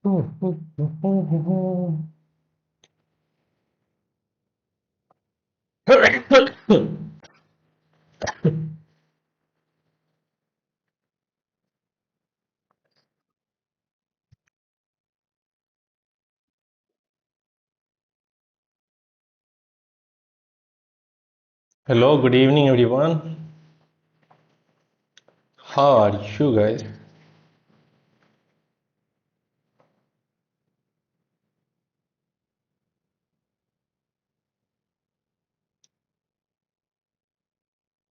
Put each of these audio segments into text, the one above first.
Hello, good evening, everyone. How are you guys?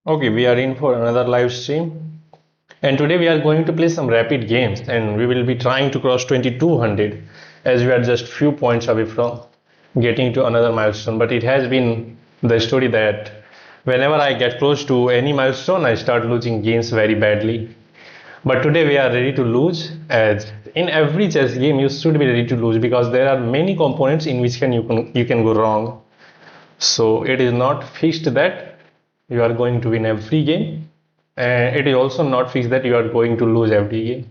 Okay, we are in for another live stream, and today we are going to play some rapid games, and we will be trying to cross 2200 as we are just few points away from getting to another milestone. But it has been the story that whenever I get close to any milestone, I start losing games very badly. But today we are ready to lose, as in every chess game you should be ready to lose because there are many components in which you can go wrong. So it is not fixed that you are going to win every game, and it is also not fixed that you are going to lose every game.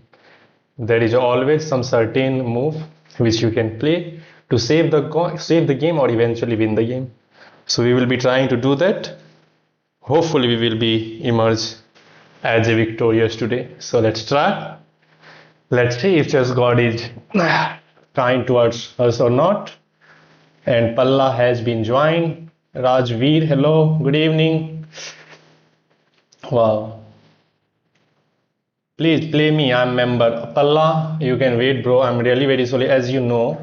There is always some certain move which you can play to save the game or eventually win the game. So we will be trying to do that. Hopefully we will be emerge as a victorious today. So let's try. Let's see if chess god is kind towards us or not. And Palla has been joined. Rajveer, hello, good evening. Wow. Please play me. I'm member. Palla, you can wait, bro. I'm really very sorry. As you know,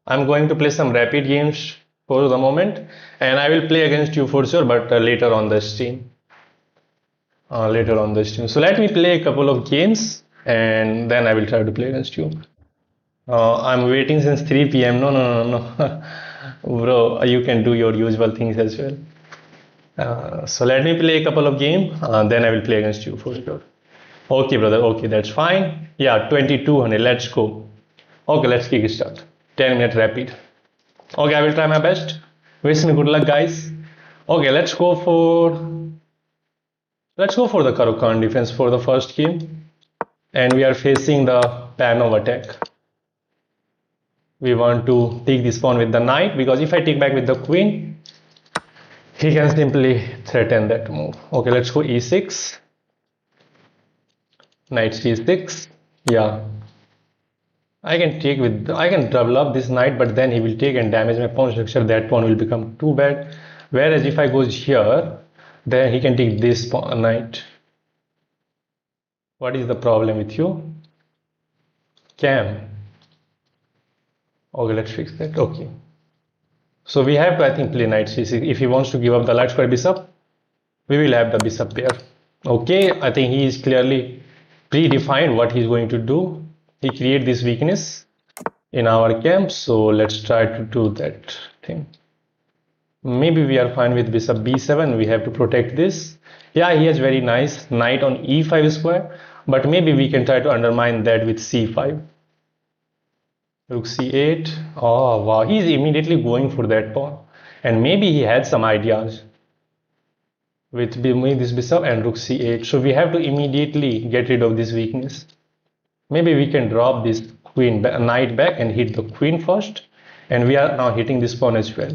I'm going to play some rapid games for the moment, and I will play against you for sure, but later on the stream. Later on the stream. So let me play a couple of games, and then I will try to play against you. I'm waiting since 3 p.m. No, no, no, no. Bro, you can do your usual things as well. So let me play a couple of games, then I will play against you for sure. Okay, brother. Okay, that's fine. Yeah, 2200. Let's go. Okay, let's kick it start. 10-minute rapid. Okay, I will try my best. Wish me good luck, guys. Okay, let's go for the Karokan defense for the first game, and we are facing the Panov attack. We want to take this pawn with the knight because if I take back with the queen, he can simply threaten that move. Okay, let's go e6, knight c6. Yeah, I can double up this knight, but then he will take and damage my pawn structure. That pawn will become too bad. Whereas if I goes here, then he can take this pawn, knight. What is the problem with you? Cam. Okay, let's fix that. Okay. So we have to, I think, play knight c6. If he wants to give up the light square bishop, we will have the bishop pair. Okay, I think he is clearly predefined what he's going to do. He create this weakness in our camp, so let's try to do that thing. Maybe we are fine with bishop b7. We have to protect this. Yeah, he has very nice knight on e5 square, but maybe we can try to undermine that with c5. Rook c8. Oh wow, he's immediately going for that pawn, and maybe he had some ideas with this bishop and rook c8. So we have to immediately get rid of this weakness. Maybe we can drop this knight back and hit the queen first, and we are now hitting this pawn as well.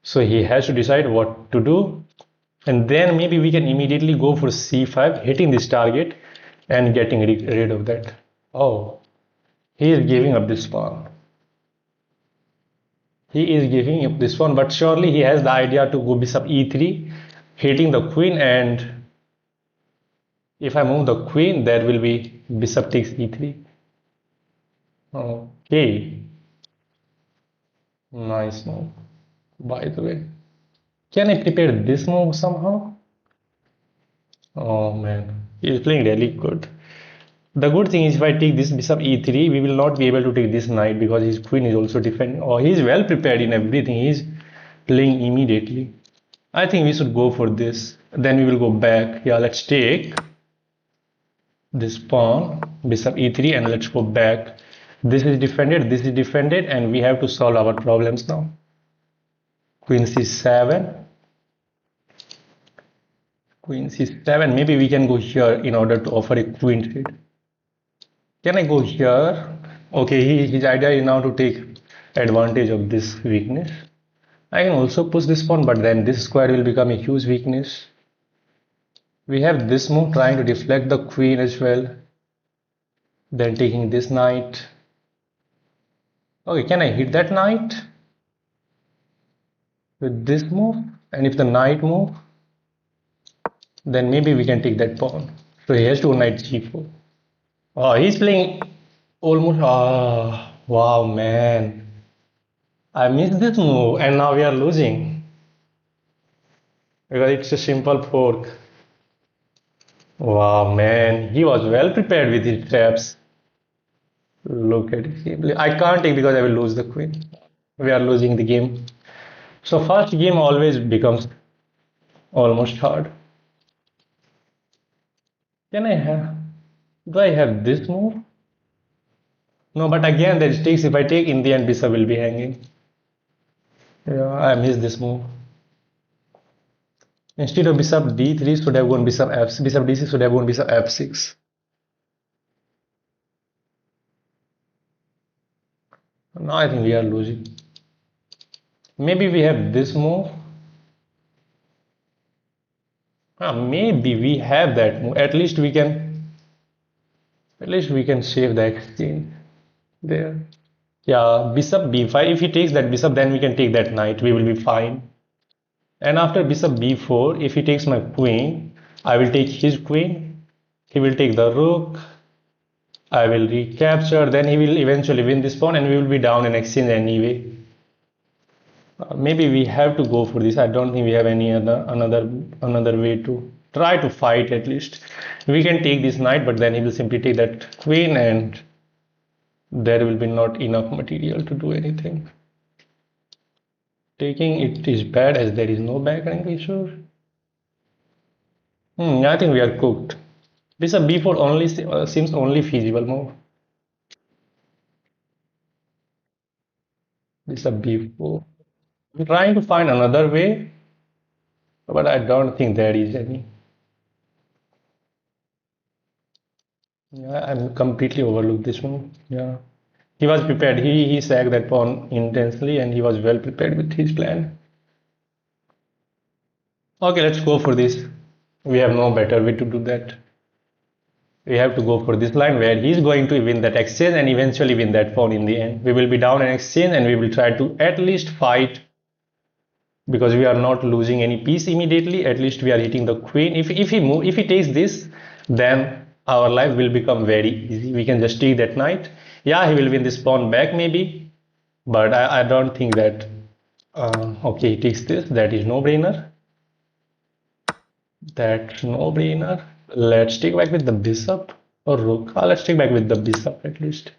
So he has to decide what to do, and then maybe we can immediately go for c5, hitting this target and getting rid of that. Oh, he is giving up this pawn. He is giving up this one, but surely he has the idea to go bishop e3, hitting the queen, and if I move the queen, there will be bishop takes e3. Okay, nice move. By the way, can I prepare this move somehow? Oh man, he's playing really good. The good thing is if I take this bishop e3, we will not be able to take this knight because his queen is also defending. Oh, he's well prepared in everything. He's playing immediately. I think we should go for this. Then we will go back. Yeah, let's take this pawn, bishop e3, and let's go back. This is defended, and we have to solve our problems now. Queen c7. Queen c7. Maybe we can go here in order to offer a queen trade. Can I go here? Okay, his idea is now to take advantage of this weakness. I can also push this pawn, but then this square will become a huge weakness. We have this move trying to deflect the queen as well. Then taking this knight. Okay, can I hit that knight with this move? And if the knight move, then maybe we can take that pawn. So he has to knight g4. Oh, he's playing almost. Ah, wow, man. I missed this move, and now we are losing because it's a simple fork. Wow, man. He was well prepared with his traps. Look at it. I can't take because I will lose the queen. We are losing the game. So first game always becomes almost hard. Can I have? Do I have this move? No, but again that takes. If I take in the end, bishop will be hanging. Yeah, I missed this move. Instead of bishop d3 should have gone bishop f. Bishop d6 should have gone bishop f6. Now I think we are losing. Maybe we have this move. Maybe we have that move. At least we can. At least we can save the exchange there. Yeah, bishop b5. If he takes that bishop, then we can take that knight. We will be fine. And after bishop b4, if he takes my queen, I will take his queen. He will take the rook. I will recapture. Then he will eventually win this pawn, and we will be down in exchange anyway. Maybe we have to go for this. I don't think we have any another way to try to fight. At least we can take this knight, but then he will simply take that queen, and there will be not enough material to do anything. Taking it is bad as there is no back rank issue. I think we are cooked. Bishop b4 only seems only feasible move. Bishop b4. I'm trying to find another way, but I don't think there is any. Yeah, I'm completely overlooked this move. Yeah, he was prepared. He sacked that pawn intensely, and he was well prepared with his plan. Okay, let's go for this. We have no better way to do that. We have to go for this line where he's going to win that exchange and eventually win that pawn in the end. We will be down in exchange, and we will try to at least fight because we are not losing any piece immediately. At least we are hitting the queen. If he takes this, then our life will become very easy. We can just take that knight. Yeah, he will win this pawn back maybe, but I don't think that. Okay, he takes this. That is no brainer. That's no brainer. Let's take back with the bishop or rook. Let's take back with the bishop at least.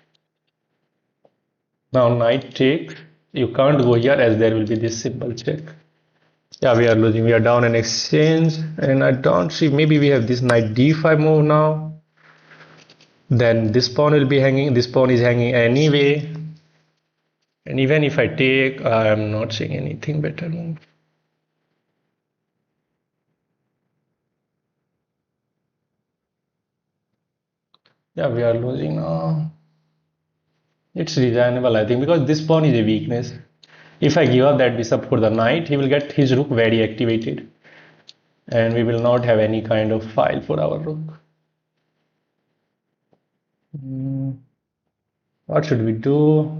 Now knight take. You can't go here as there will be this simple check. Yeah, we are losing. We are down in exchange, and I don't see. Maybe we have this knight d5 move now. Then this pawn will be hanging. This pawn is hanging anyway. And even if I take, I am not seeing anything better move. Yeah, we are losing now. It's reasonable, I think, because this pawn is a weakness. If I give up that bishop for the knight, he will get his rook very activated, and we will not have any kind of file for our rook. What should we do?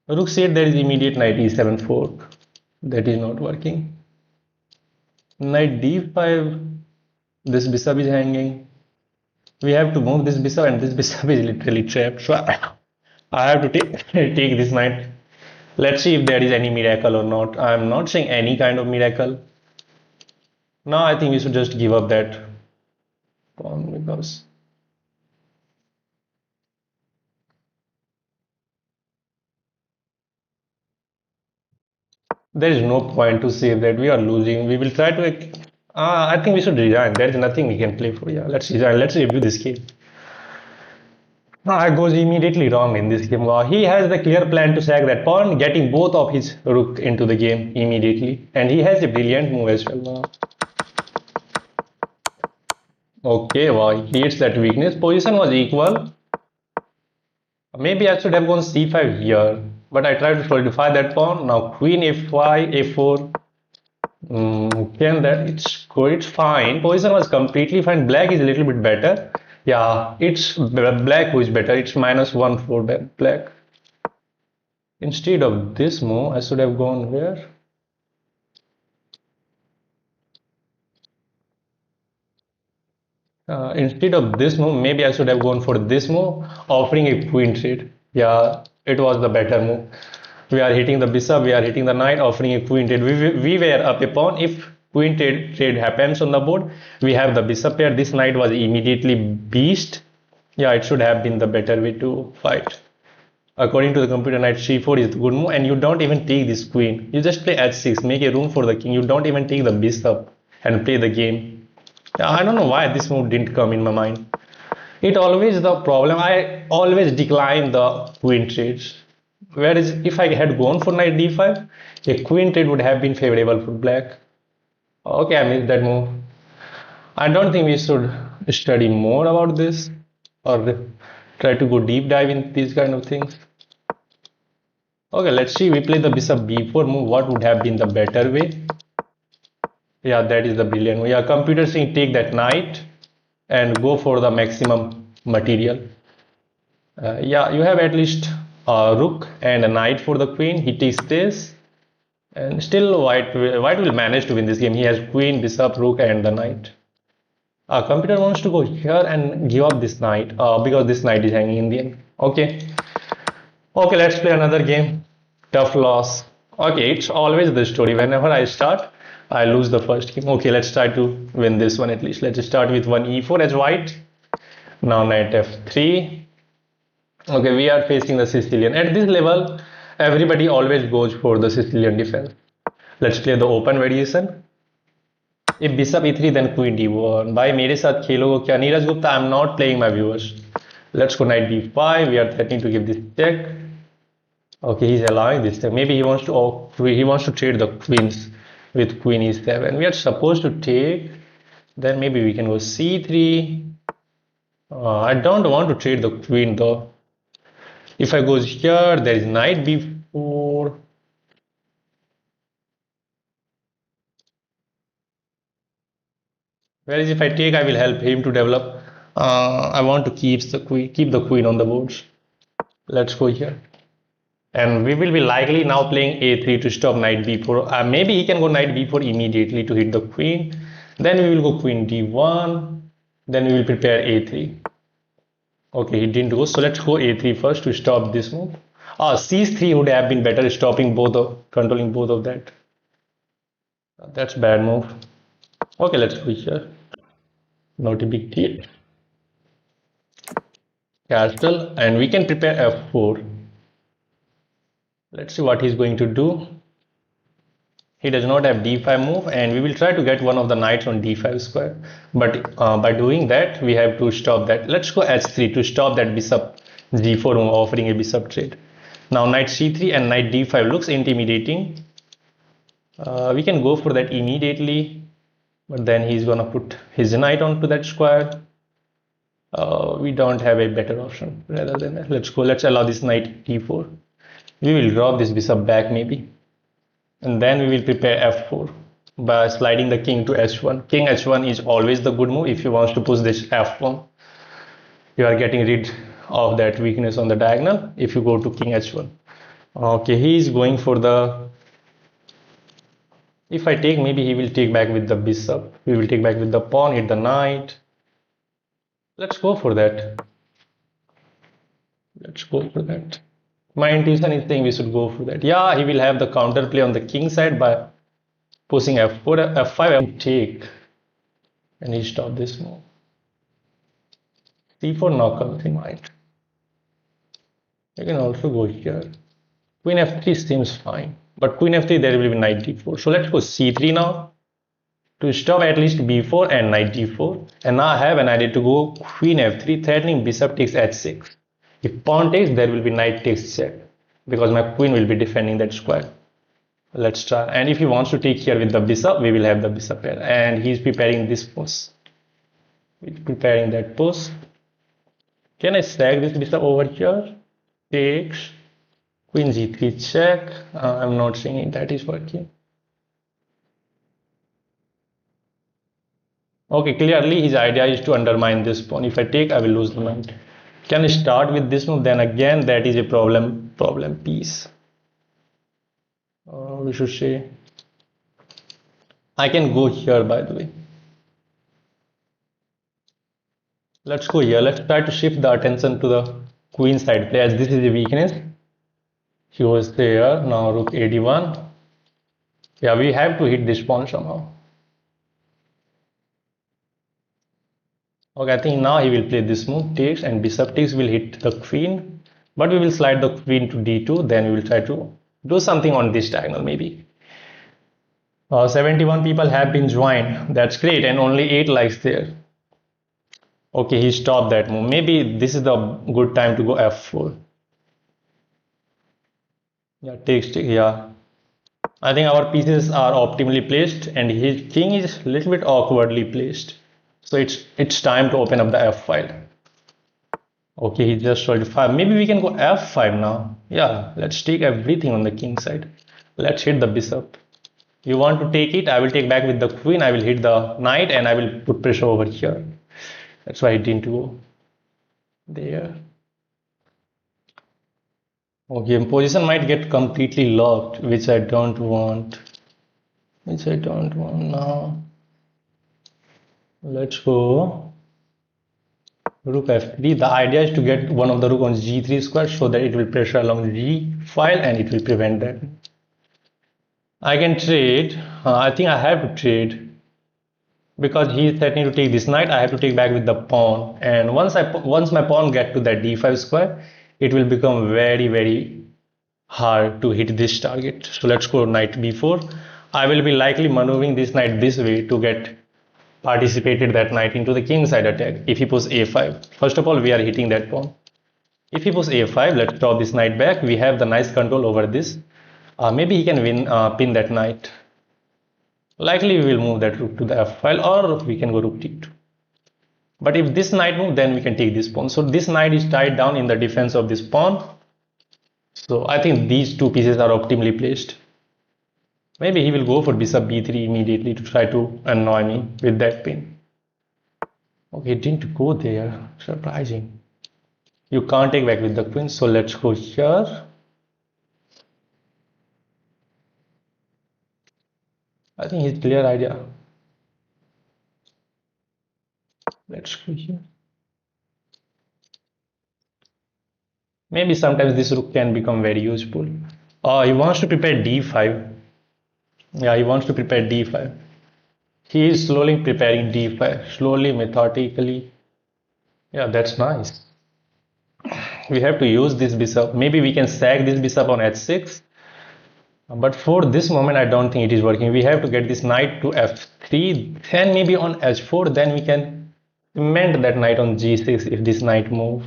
Rook said there is immediate knight e7 fork. That is not working. Knight d5. This bishop is hanging. We have to move this bishop, and this bishop is literally trapped. So I have to take this knight. Let's see if there is any miracle or not. I'm not saying any kind of miracle. Now I think we should just give up that pawn because there is no point to save that. We are losing. We will try to. I think we should resign. There is nothing we can play for. Yeah, let's resign. Let's review this game. I goes immediately wrong in this game. He has the clear plan to sack that pawn, getting both of his rook into the game immediately, and he has a brilliant move as well. Okay, wow, he creates that weakness. Position was equal. Maybe I should have gone c5 here, but I tried to solidify that pawn. Now queen f5, a4. Can that? It's good. It's fine. Position was completely fine. Black is a little bit better. Yeah, it's black who is better. It's -1 for black. Instead of this move, I should have gone where? Instead of this move, maybe I should have gone for this move, offering a queen trade. Yeah, it was the better move. We are hitting the bishop, we are hitting the knight, offering a queen trade. We were up a pawn. If queen trade happens on the board, we have the bishop pair. This knight was immediately beast. Yeah, it should have been the better way to fight. According to the computer, knight c4 is the good move, and you don't even take this queen. You just play h6, make a room for the king. You don't even take the bishop and play the game. I don't know why this move didn't come in my mind. It always the problem. I always decline the queen trades. Whereas if I had gone for knight d5, a queen trade would have been favorable for black. Okay, I missed that move. I don't think we should study more about this or try to go deep dive in these kind of things. Okay, let's see. We play the bishop b4 move. What would have been the better way? Yeah, that is the brilliant way. Yeah, computer saying take that knight and go for the maximum material. Yeah, you have at least a rook and a knight for the queen. He takes this, and still white will manage to win this game. He has queen, bishop, rook, and the knight. Computer wants to go here and give up this knight because this knight is hanging in the end. Okay, okay, let's play another game. Tough loss. Okay, it's always the story. Whenever I start, I lose the first game. Okay, let's try to win this one at least. Let's start with one e4 as white. Now knight f3. Okay, we are facing the Sicilian. At this level, everybody always goes for the Sicilian defense. Let's play the open variation. If bishop e3, then queen d1. भाई मेरे साथ खेलोगे क्या? Neeraj Gupta, I'm not playing my viewers. Let's go knight d5. We are threatening to give this check. Okay, he's allowing this check. Maybe he wants to trade the queens with queen e7. We are supposed to take. Then maybe we can go c3. I don't want to trade the queen though. If I go here, there is knight b4. Whereas if I take, I will help him to develop. I want to keep the queen on the boards. Let's go here. And we will be likely now playing a3 to stop knight b4. Maybe he can go knight b4 immediately to hit the queen. Then we will go queen d1. Then we will prepare a3. Okay, he didn't go. So let's go a3 first to stop this move. c3 would have been better, controlling both of that. That's bad move. Okay, let's go here. Not a big deal. Castle, and we can prepare f4. Let's see what he's going to do. He does not have d5 move, and we will try to get one of the knights on d5 square. But by doing that, we have to stop that. Let's go h3 to stop that bishop g4 move, offering a bishop trade. Now knight c3 and knight d5 looks intimidating. We can go for that immediately, but then he's gonna put his knight onto that square. We don't have a better option rather than that. Let's allow this knight d4. We will drop this bishop back maybe, and then we will prepare f4 by sliding the king to h1. King h1 is always the good move if you want to push this f1. You are getting rid of that weakness on the diagonal if you go to king h1. Okay, he is going for the. If I take, maybe he will take back with the bishop. We will take back with the pawn, hit the knight. Let's go for that. Let's go for that. My intuition is saying we should go for that. Yeah, he will have the counterplay on the king side by pushing f4, f5, take, and he stopped this move. c4 now comes in mind. You can also go here. Queen f3 seems fine, but queen f3 there will be knight d4. So let's go c3 now to stop at least b4 and knight d4. And now I have an idea to go queen f3, threatening bishop takes h6. If pawn takes, there will be knight takes check because my queen will be defending that square. Let's try. And if he wants to take here with the bishop, we will have the bishop here. And he's preparing this post. He's preparing that post. Can I sack this bishop over here? takes, queen g3 check. I'm not seeing it that is working. Okay, clearly his idea is to undermine this pawn. If I take, I will lose the knight. Can I start with this move? Then again, that is a problem piece. We should say I can go here, by the way. Let's go here. Let's try to shift the attention to the queen side play, as this is a weakness. He was there. Now rook a1. Yeah, we have to hit this pawn somehow. Okay, I think now he will play this move, takes, and bishop takes will hit the queen. But we will slide the queen to d2. Then we will try to do something on this diagonal, maybe. 71 people have been joined. That's great, and only 8 likes there. Okay, he stopped that move. Maybe this is the good time to go f4. Yeah, takes. Yeah, I think our pieces are optimally placed, and his king is a little bit awkwardly placed. So it's time to open up the f file. Okay, he just showed 5. Maybe we can go f5 now. Yeah, let's take everything on the king side. Let's hit the bishop. You want to take it? I will take back with the queen. I will hit the knight, and I will put pressure over here. That's why I didn't go there. Okay, position might get completely locked, which I don't want. Now. Let's go rook f3. The idea is to get one of the rook on g3 square so that it will pressure along g file and it will prevent that. I can trade. I think I have to trade because he is threatening to take this knight. I have to take back with the pawn, and once my pawn get to that d5 square, it will become very hard to hit this target. So let's go knight b4. I will be likely maneuvering this knight this way to get participated that knight into the king side attack. If he puts a5, first of all we are hitting that pawn. If he puts a5, let's drop this knight back. We have the nice control over this. Maybe he can pin that knight. Likely we will move that rook to the f file, or we can go rook d2. But if this knight move, then we can take this pawn. So this knight is tied down in the defense of this pawn. So I think these two pieces are optimally placed. Maybe he will go for bishop b3 immediately to try to annoy me with that pin. Okay, it didn't go there. Surprising. You can't take back with the queen, so let's go here. I think his clear idea. Let's go here. Maybe sometimes this rook can become very useful. He wants to prepare d5. Yeah, he wants to prepare d5. He is slowly preparing d5, slowly, methodically. Yeah, that's nice. We have to use this bishop. Maybe we can sack this bishop on h6. But for this moment, I don't think it is working. We have to get this knight to f3. Then maybe on h4, then we can cement that knight on g6 if this knight move.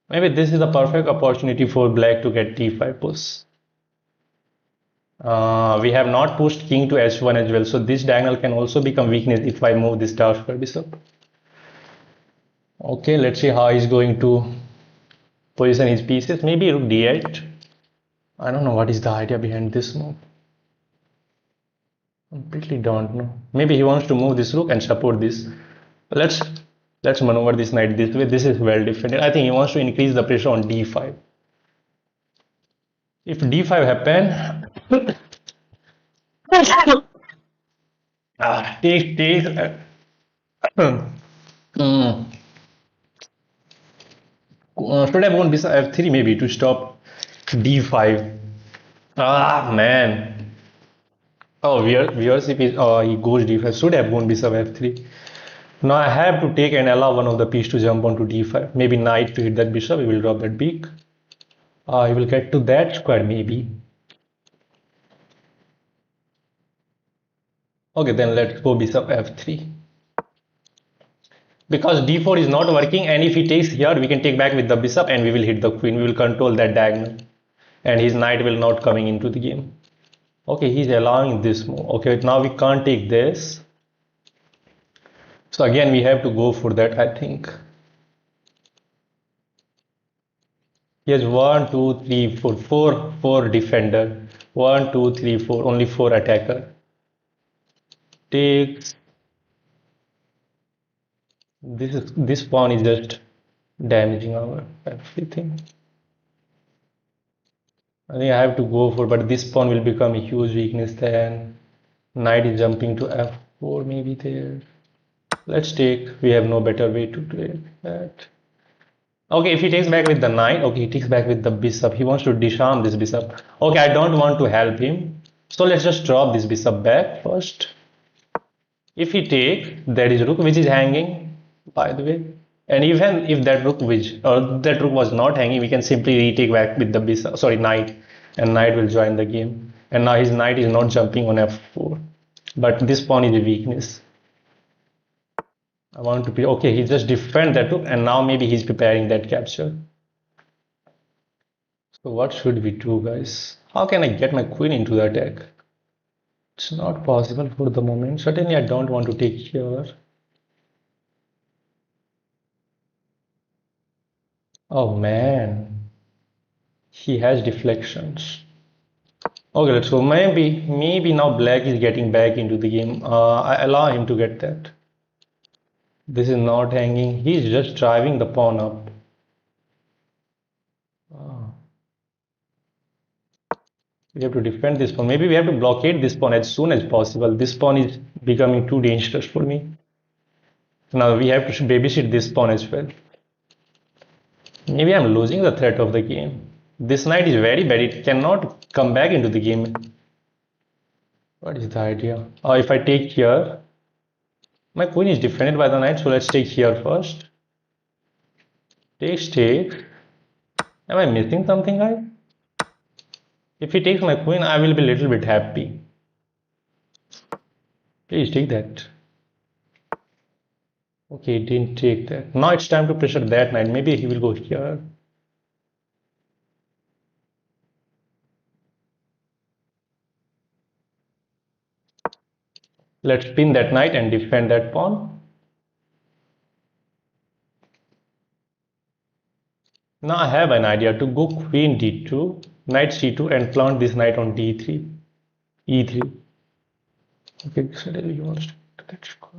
Maybe this is the perfect opportunity for black to get d5 push. We have not pushed king to h1 as well, so this diagonal can also become weakness if I move this dark square bishop. Okay, let's see how he's going to position his pieces. Maybe rook d8. I don't know what is the idea behind this move. Completely don't know. Maybe he wants to move this rook and support this. Let's maneuver this knight this way. This is well defended. I think he wants to increase the pressure on d5. If d5 happen, take. Should have gone bishop f3 maybe to stop d5. Man. Oh, viewership is. He goes d5. Should have gone bishop f3. Now I have to take and allow one of the piece to jump onto d5. Maybe knight to hit that bishop. He will drop that beak. He will get to that square maybe. Okay, then let's go bishop f3. Because d4 is not working, and if he takes here, we can take back with the bishop and we will hit the queen. We will control that diagonal. And his knight will not coming into the game. Okay, he's allowing this move. Okay, now we can't take this. So again, we have to go for that, I think. He has one, two, three, four, four defender. One, two, three, four. Only four attacker. Takes this pawn is just damaging our everything. I think I have to go for, but this pawn will become a huge weakness then. Knight is jumping to f4 maybe there. Let's take. We have no better way to play that. Okay, if he takes back with the knight, okay, he takes back with the bishop. He wants to disarm this bishop. Okay, I don't want to help him. So let's just drop this bishop back first. If he takes, that is rook which is hanging, by the way. And even if that rook which or that rook was not hanging, we can simply retake back with the bishop, sorry, knight, and knight will join the game. And now his knight is not jumping on f4, but this pawn is a weakness. I want to be okay. He just defend that rook, and now maybe he's preparing that capture. So what should we do, guys? How can I get my queen into the attack? It's not possible for the moment. Certainly, I don't want to take here. Oh man, he has deflections. Okay, let's go. Maybe now black is getting back into the game. I allow him to get that. This is not hanging. He's just driving the pawn up. Oh. We have to defend this pawn. Maybe we have to blockade this pawn as soon as possible. This pawn is becoming too dangerous for me. Now we have to babysit this pawn as well. Maybe I'm losing the threat of the game. This knight is very bad. It cannot come back into the game. What is the idea? If I take here, my queen is defended by the knight, so let's take here first. Take. Am I missing something, guys? If he takes my queen, I will be a little bit happy. Please take that. Okay, he didn't take that. Now it's time to pressure that knight. Maybe he will go here. Let's pin that knight and defend that pawn. Now I have an idea to go queen d2, knight c2 and plant this knight on d3, e3. Okay, suddenly he wants to let's go.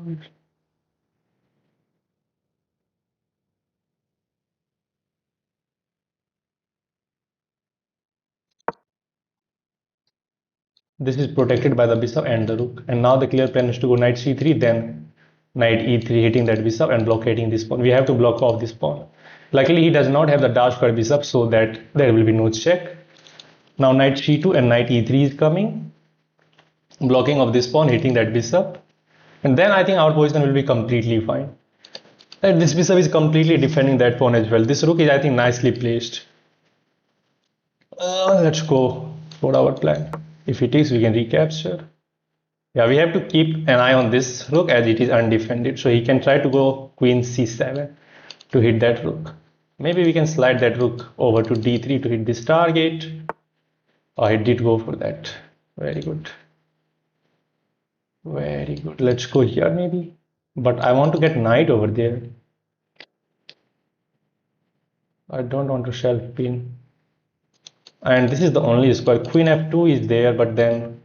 This is protected by the bishop and the rook. And now the clear plan is to go knight c3, then knight e3, hitting that bishop and blockading this pawn. We have to block off this pawn. Luckily, he does not have the dark square bishop, so that there will be no check. Now knight c2 and knight e3 is coming, blocking of this pawn, hitting that bishop. And then I think our position will be completely fine. And this bishop is completely defending that pawn as well. This rook is, I think, nicely placed. Let's go for our plan. If it is, we can recapture. Yeah, we have to keep an eye on this rook as it is undefended. So he can try to go queen c7 to hit that rook. Maybe we can slide that rook over to d3 to hit this target. Oh, he did go for that. Very good. Very good. Let's go here maybe. But I want to get knight over there. I don't want to shelf pin. And this is the only square. Queen f2 is there, but then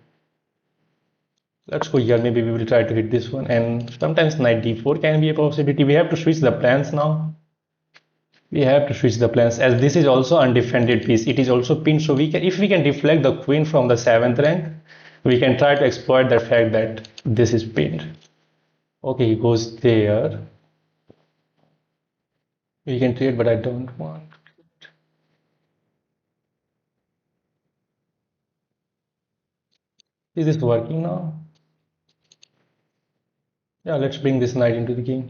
let's go here. Maybe we will try to hit this one. And sometimes knight d4 can be a possibility. We have to switch the plans now. We have to switch the plans as this is also undefended piece. It is also pinned, so we can, if we can deflect the queen from the 7th rank, we can try to exploit the fact that this is pinned. Okay, he goes there. We can trade, but I don't want. Is this working now? Yeah, let's bring this knight into the game.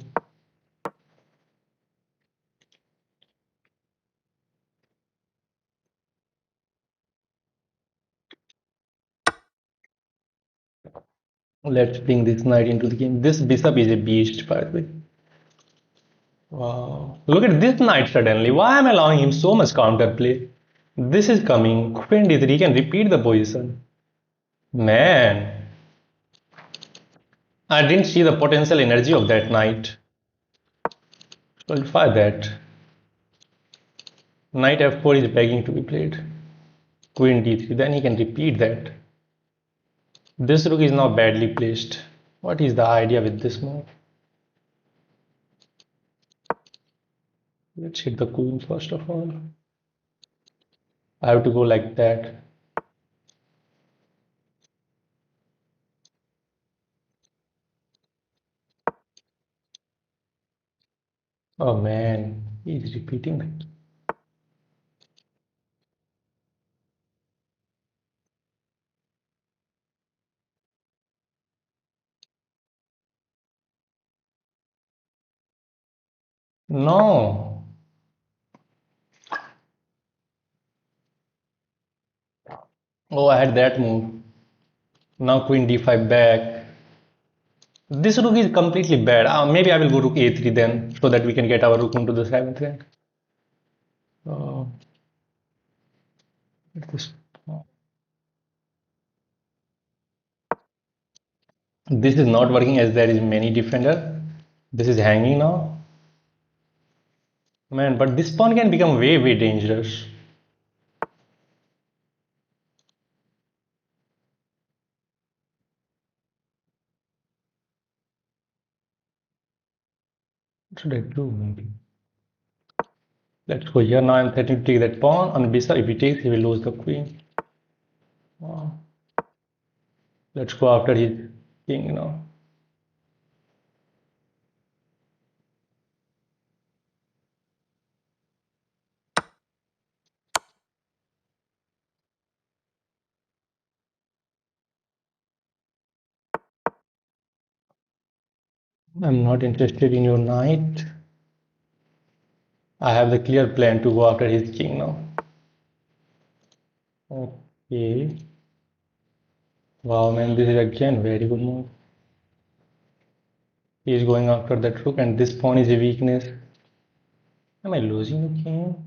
Let's bring this knight into the game. This bishop is a beast, by the way. Wow. Look at this knight suddenly. Why am I allowing him so much counterplay? This is coming. Queen d3. He can repeat the position. Man. I didn't see the potential energy of that knight. Qualify that. Knight f4 is begging to be played. Queen d3, then he can repeat that. This rook is now badly placed. What is the idea with this move? Let's hit the queen first of all. I have to go like that. Oh man, he's repeating. No. Oh, I had that move. Now queen d5 back. This rook is completely bad. Maybe I will go rook a3 then, so that we can get our rook into the 7th rank. Oh, this, this is not working as there is many defender. This is hanging now. Man, but this pawn can become way dangerous. What should I do maybe? Let's go here. Now I'm threatening to take that pawn on bishop. If he takes, he will lose the queen. Wow. Let's go after his king now. I'm not interested in your knight. I have the clear plan to go after his king now. Okay. Wow, man, this is again very good move. He is going after that rook, and this pawn is a weakness. Am I losing the king?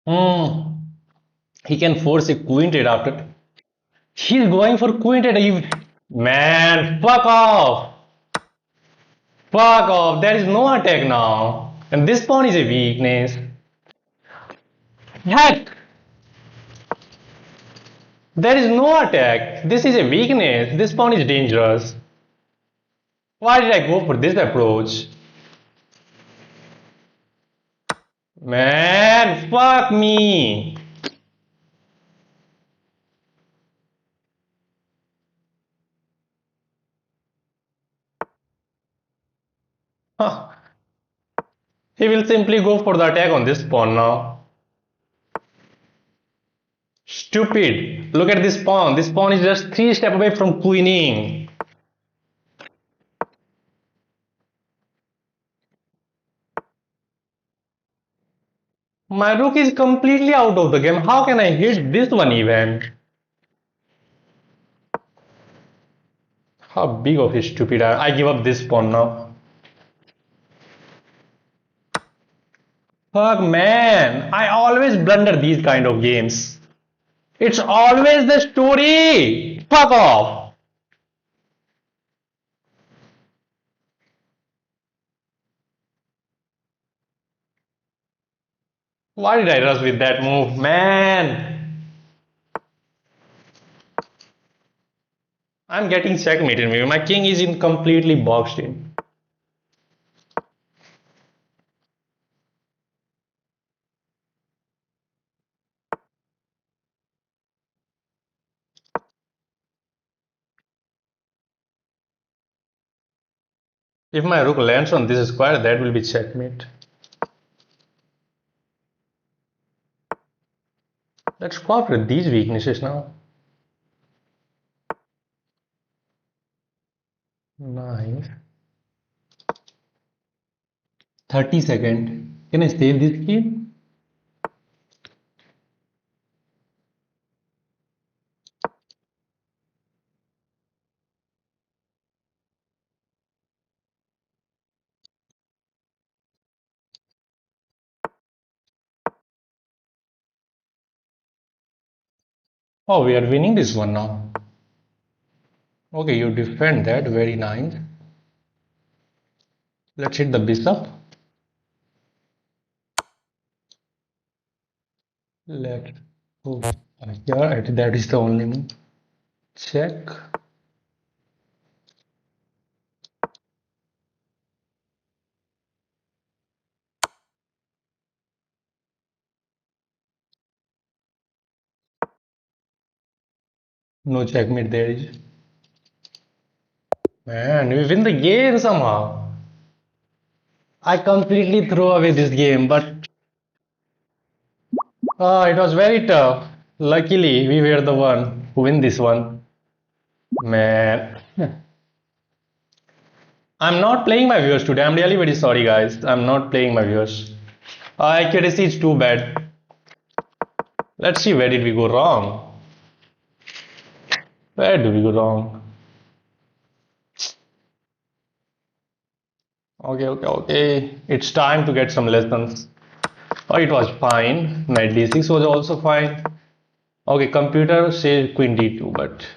Hmm. He can force a queen trade after. He's going for queen trade. Man, fuck off! Fuck off! There is no attack now. And this pawn is a weakness. Heck! There is no attack. This is a weakness. This pawn is dangerous. Why did I go for this approach? Man, fuck me. Huh. He will simply go for the attack on this pawn now. Stupid. Look at this pawn. This pawn is just 3 steps away from queening. My rook is completely out of the game. How can I hit this one even? How big of a stupid I give up this pawn now. Fuck man. I always blunder these kind of games. It's always the story. Fuck off. Why did I rush with that move? Man. I'm getting checkmated. Maybe my king is in completely boxed in. If my rook lands on this square, that will be checkmate. Let's go after these weaknesses now. Nice. 30 seconds. Can I save this key? Oh, we are winning this one now. Okay, you defend that. Very nice. Let's hit the bishop. Let's go here. That is the only move. Check. No checkmate there is. Man, we win the game somehow. I completely throw away this game, but it was very tough. Luckily, we were the one who win this one. Man, I'm not playing my viewers today. I'm really very sorry, guys. I'm not playing my viewers. Accuracy is too bad. Let's see where did we go wrong. Where do we go wrong? Okay. It's time to get some lessons. Oh, it was fine. Knight d6 was also fine. Okay, computer says queen d2, but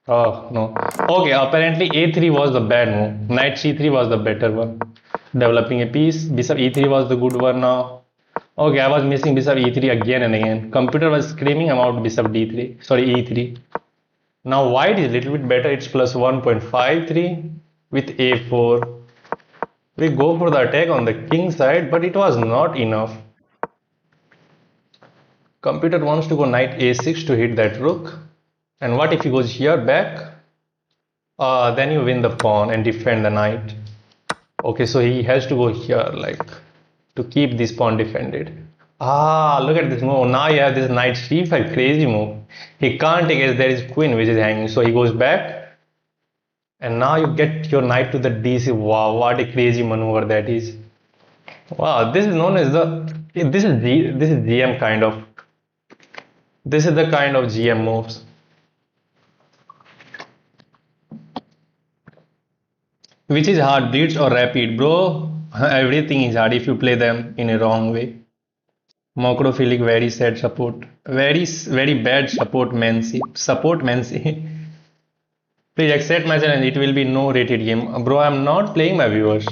oh no. Okay, apparently a3 was the bad move. Knight c3 was the better one. Developing a piece. Bishop e3 was the good one now. Okay, I was missing bishop e3 again and again. Computer was screaming about bishop d3. Sorry, e3. Now white is a little bit better. It's plus 1.53 with a4. We go for the attack on the king side, but it was not enough. Computer wants to go knight a6 to hit that rook. And what if he goes here back? Then you win the pawn and defend the knight. Okay, so he has to go here, like, to keep this pawn defended. Look at this move. Now you have this knight c5, crazy move. He can't take as there is queen which is hanging. So he goes back. And now you get your knight to the d6. Wow, what a crazy maneuver that is. Wow, this is known as this is GM kind of. This is the kind of GM moves. Which is hard, blitz or rapid, bro? Everything is hard if you play them in a wrong way. Mocrophilic, very sad support. Very bad support, Mansi. Support, Mansi. Please accept my challenge. It will be no rated game. Bro, I'm not playing my viewers.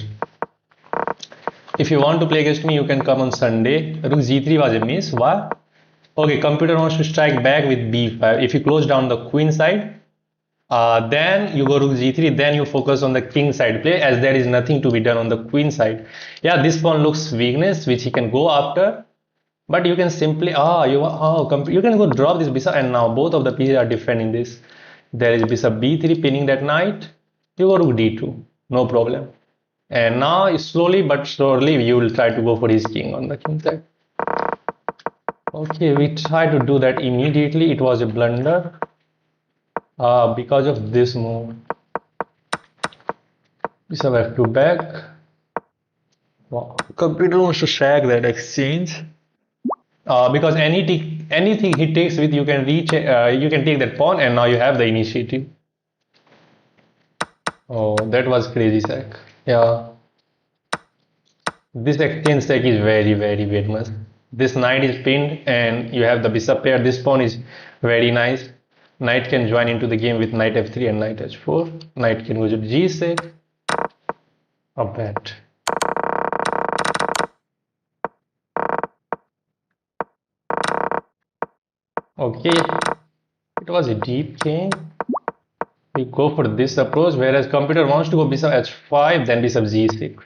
If you want to play against me, you can come on Sunday. Rook g3 was a miss. Why? Okay, computer wants to strike back with b5. If you close down the queen side, then you go rook g3, then you focus on the king side play as there is nothing to be done on the queen side. Yeah, this pawn looks weakness which he can go after, but you can simply you can go drop this bishop, and now both of the pieces are defending this. There is bishop b3 pinning that knight. You go rook d2, no problem. And now slowly but surely you will try to go for his king on the king side. Okay, we tried to do that immediately. It was a blunder. Because of this move. Bishop f2 back. Wow. Computer wants to shag that exchange. Because anything he takes with, you can reach. You can take that pawn, and now you have the initiative. Oh, that was crazy sack. Yeah. This exchange stack is very famous. This knight is pinned, and you have the bishop pair. This pawn is very nice. Knight can join into the game with knight f3 and knight h4. Knight can go to g6. A bet. Okay, it was a deep king. We go for this approach, whereas computer wants to go bishop h5, then bishop g6.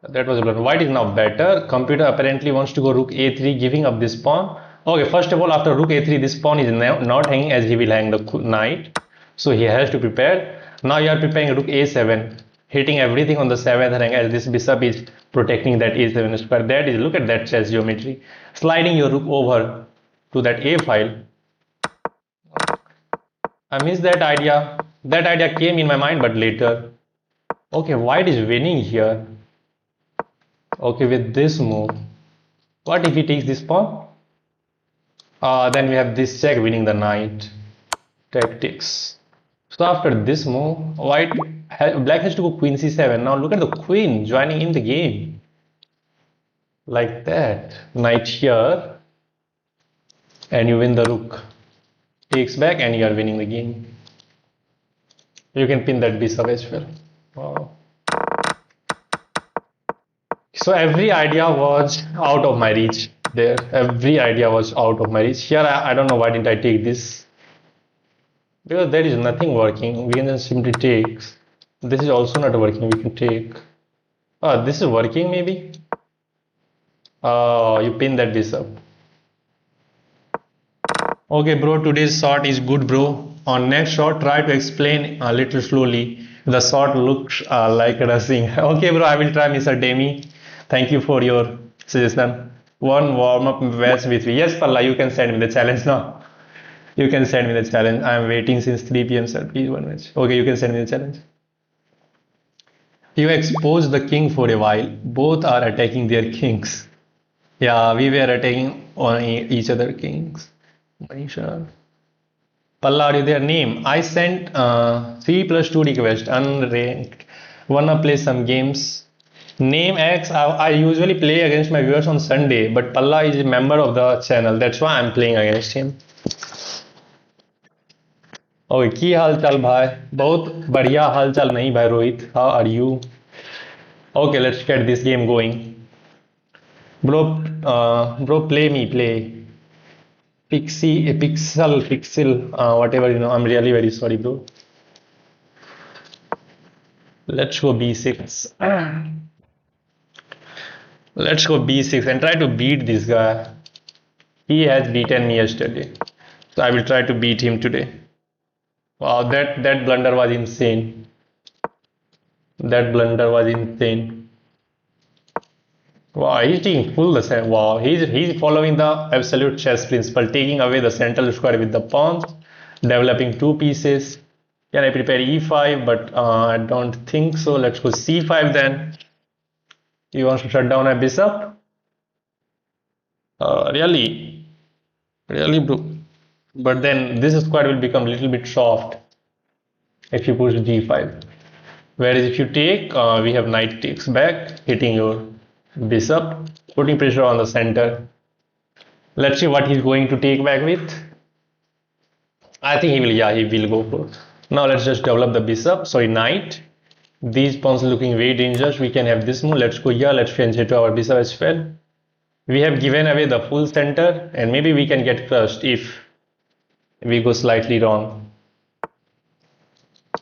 That was a blunder. White is now better. Computer apparently wants to go rook a3, giving up this pawn. Okay, first of all, after rook a3, this pawn is not hanging as he will hang the knight. So he has to prepare. Now you are preparing rook a7, hitting everything on the 7th rank as this bishop is protecting that a7 square. That is, look at that chess geometry. Sliding your rook over to that a file. I missed that idea. That idea came in my mind, but later. Okay, white is winning here. Okay, with this move. What if he takes this pawn? Then we have this check winning the knight. Tactics. So after this move, black has to go queen c7. Now look at the queen joining in the game. Like that. Knight here. and you win the rook. Takes back and you are winning the game. You can pin that bishop as well. Wow. So every idea was out of my reach there. Every idea was out of my reach. Here I don't know why didn't I take this. Because there is nothing working. We can just simply take. This is also not working. We can take. Ah, this is working maybe. You pin that bishop. Okay, bro. Today's shot is good, bro. On next shot, try to explain a little slowly. The shot looks like rushing. Okay, bro. I will try, Mr. Demi. Thank you for your suggestion. One warm up match with me. Yes, Palla, you can send me the challenge now. You can send me the challenge. I am waiting since 3 p.m. sir. Please one match. Okay, you can send me the challenge. You expose the king for a while. Both are attacking their kings. Yeah, we were attacking on each other kings. Manisha. Palla, are you there? Name. I sent 3 plus 2 request. Unranked. Wanna play some games? Name X. I usually play against my viewers on Sunday, but Palla is a member of the channel. That's why I'm playing against him. Okay की हाल चाल भाई बहुत बढ़िया हाल चाल नहीं भाई Rohit how are you okay let's get this game going bro bro play me play pixel whatever you know I'm really very sorry bro let's go b6 let's go b6 and try to beat this guy he has beaten me yesterday so I will try to beat him today. Wow, that blunder was insane. That blunder was insane. Wow, he's taking full the same. Wow, he's following the absolute chess principle, taking away the central square with the pawns, developing 2 pieces. Can I prepare e5? But I don't think so. Let's go c5 then. He wants to shut down a bishop. Really, bro. But then this square will become a little bit soft if you push g5. Whereas if you take, we have knight takes back, hitting your bishop, putting pressure on the center. Let's see what he's going to take back with. I think he will go for. Now let's just develop the bishop. Sorry, knight. These pawns looking very dangerous. We can have this move. Let's go here. Let's change it to our bishop as well. We have given away the full center, and maybe we can get crushed if we go slightly wrong.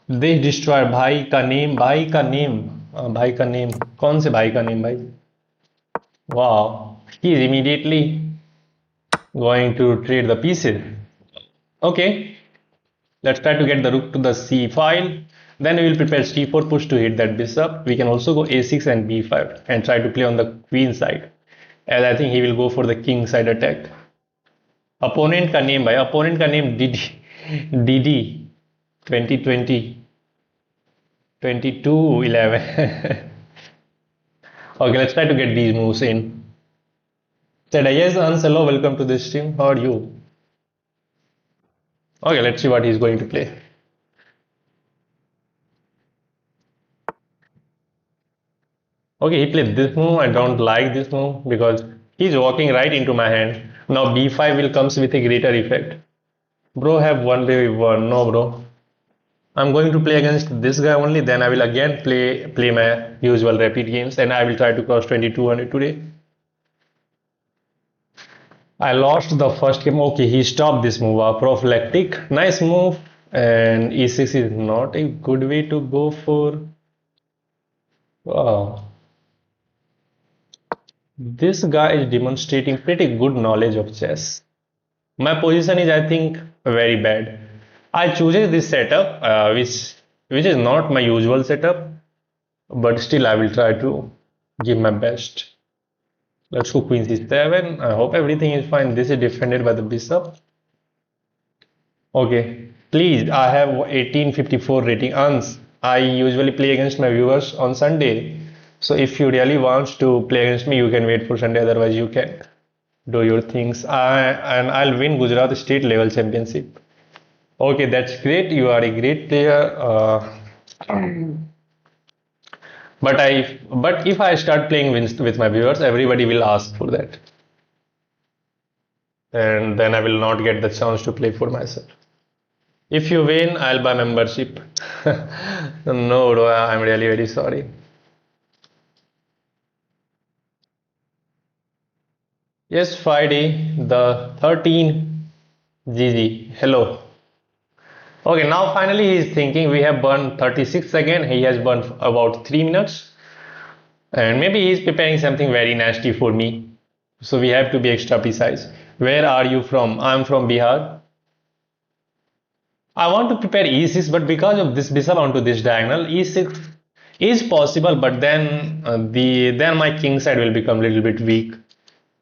They destroy भाई का name भाई का name कौन से भाई का name भाई wow he is immediately going to trade the pieces okay let's try to get the rook to the c file then we will prepare c4 push to hit that bishop we can also go a6 and b5 and try to play on the queen side as I think he will go for the king side attack. Opponent का name भाई opponent का name DD 2020 2211 okay let's try to get these moves in. Said yes Hans, hello, welcome to this stream, how are you? Okay, let's see what he's going to play. Okay, he played this move. I don't like this move because he's walking right into my hand. Now b5 will comes with a greater effect. Bro have 1v1. No bro, I'm going to play against this guy only, then I will again play my usual rapid games and I will try to cross 2200 today. I lost the first game. Okay, he stopped this move. Prophylactic, nice move, and e6 is not a good way to go for. Wow, this guy is demonstrating pretty good knowledge of chess. My position is, I think, very bad. I chooses this setup, which is not my usual setup, but still I will try to give my best. Let's go queen c7. I hope everything is fine. This is defended by the bishop. Okay, please. I have 1854 rating. Ans. I usually play against my viewers on Sunday. So if you really want to play against me, you can wait for Sunday. Otherwise, you can do your things. And I'll win Gujarat State Level Championship. Okay, that's great. You are a great player. But if I start playing with my viewers, everybody will ask for that. and then I will not get the chance to play for myself. If you win, I'll buy membership. No, bro, I'm really very sorry. Yes, Friday, the 13. GG. Hello. Okay, now finally he's thinking we have burned 36 again. He has burned about 3 minutes. And maybe he's preparing something very nasty for me. So we have to be extra precise. Where are you from? I'm from Bihar. I want to prepare e6, but because of this bishop onto this diagonal, e6 is possible, but then my king side will become a little bit weak.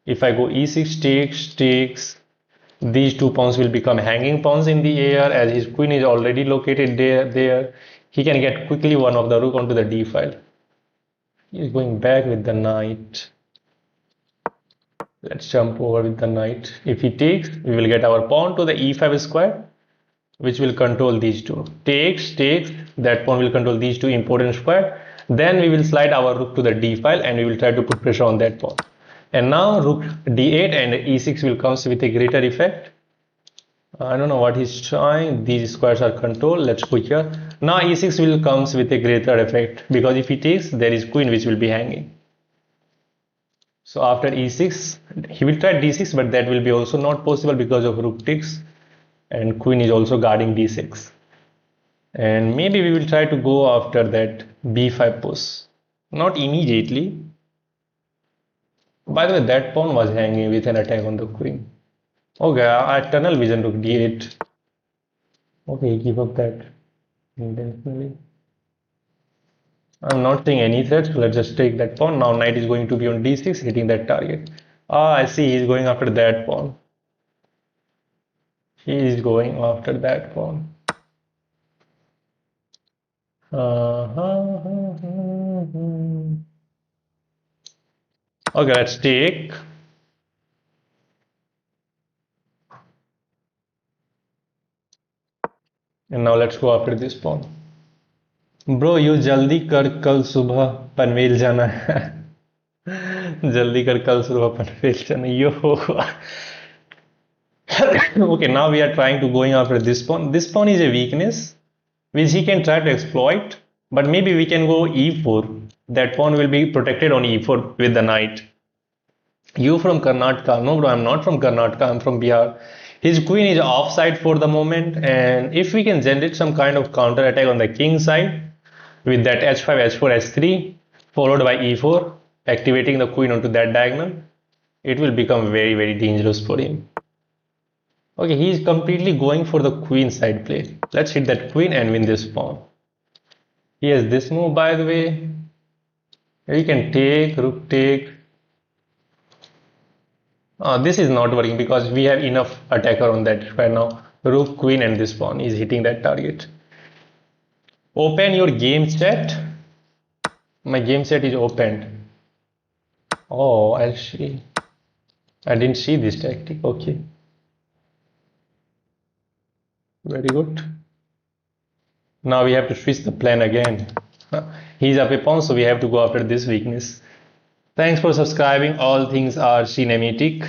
If I go e6 takes, these two pawns will become hanging pawns in the air as his queen is already located there. He can get quickly one of the rook onto the d file. He is going back with the knight. Let's jump over with the knight. If he takes, we will get our pawn to the e5 square, which will control these two. Takes, that pawn will control these two important square. Then we will slide our rook to the d file and we will try to put pressure on that pawn. And now rook d8 and e6 will come with a greater effect. I don't know what he's trying. These squares are controlled. Let's go here. Now e6 will comes with a greater effect because if he takes, there is queen which will be hanging. So after e6, he will try d6, but that will be also not possible because of rook takes and queen is also guarding d6. And maybe we will try to go after that b5 push. Not immediately. By the way, that pawn was hanging with an attack on the queen. Okay, I tunnel vision rook d8. Okay, give up that intentionally. I'm not seeing any threats. So let's just take that pawn. Now knight is going to be on d6, hitting that target. Ah, I see. He's going after that pawn. He is going after that pawn. Okay, let's take. And now let's go after this pawn. Bro, you जल्दी कर कल सुबह पनवेल जाना है. जल्दी कर कल सुबह पनवेल जाना. Yo. Okay, now we are trying to going after this pawn. This pawn is a weakness which he can try to exploit, but maybe we can go e4. That pawn will be protected on e4 with the knight. You from Karnataka? No, bro, I'm not from Karnataka. I'm from Bihar. His queen is offside for the moment, and if we can generate some kind of counter attack on the king side with that h5, h4, h3, followed by e4, activating the queen onto that diagonal, it will become very, very dangerous for him. Okay, he is completely going for the queen side play. Let's hit that queen and win this pawn. He has this move, by the way. You can take, rook take. This is not working because we have enough attacker on that square now. Rook, queen, and this pawn is hitting that target. Open your game chat. My game chat is opened. Oh, I see. I didn't see this tactic. Okay. Very good. Now we have to switch the plan again. He's up a pawn, so we have to go after this weakness. Thanks for subscribing. All things are cinematic.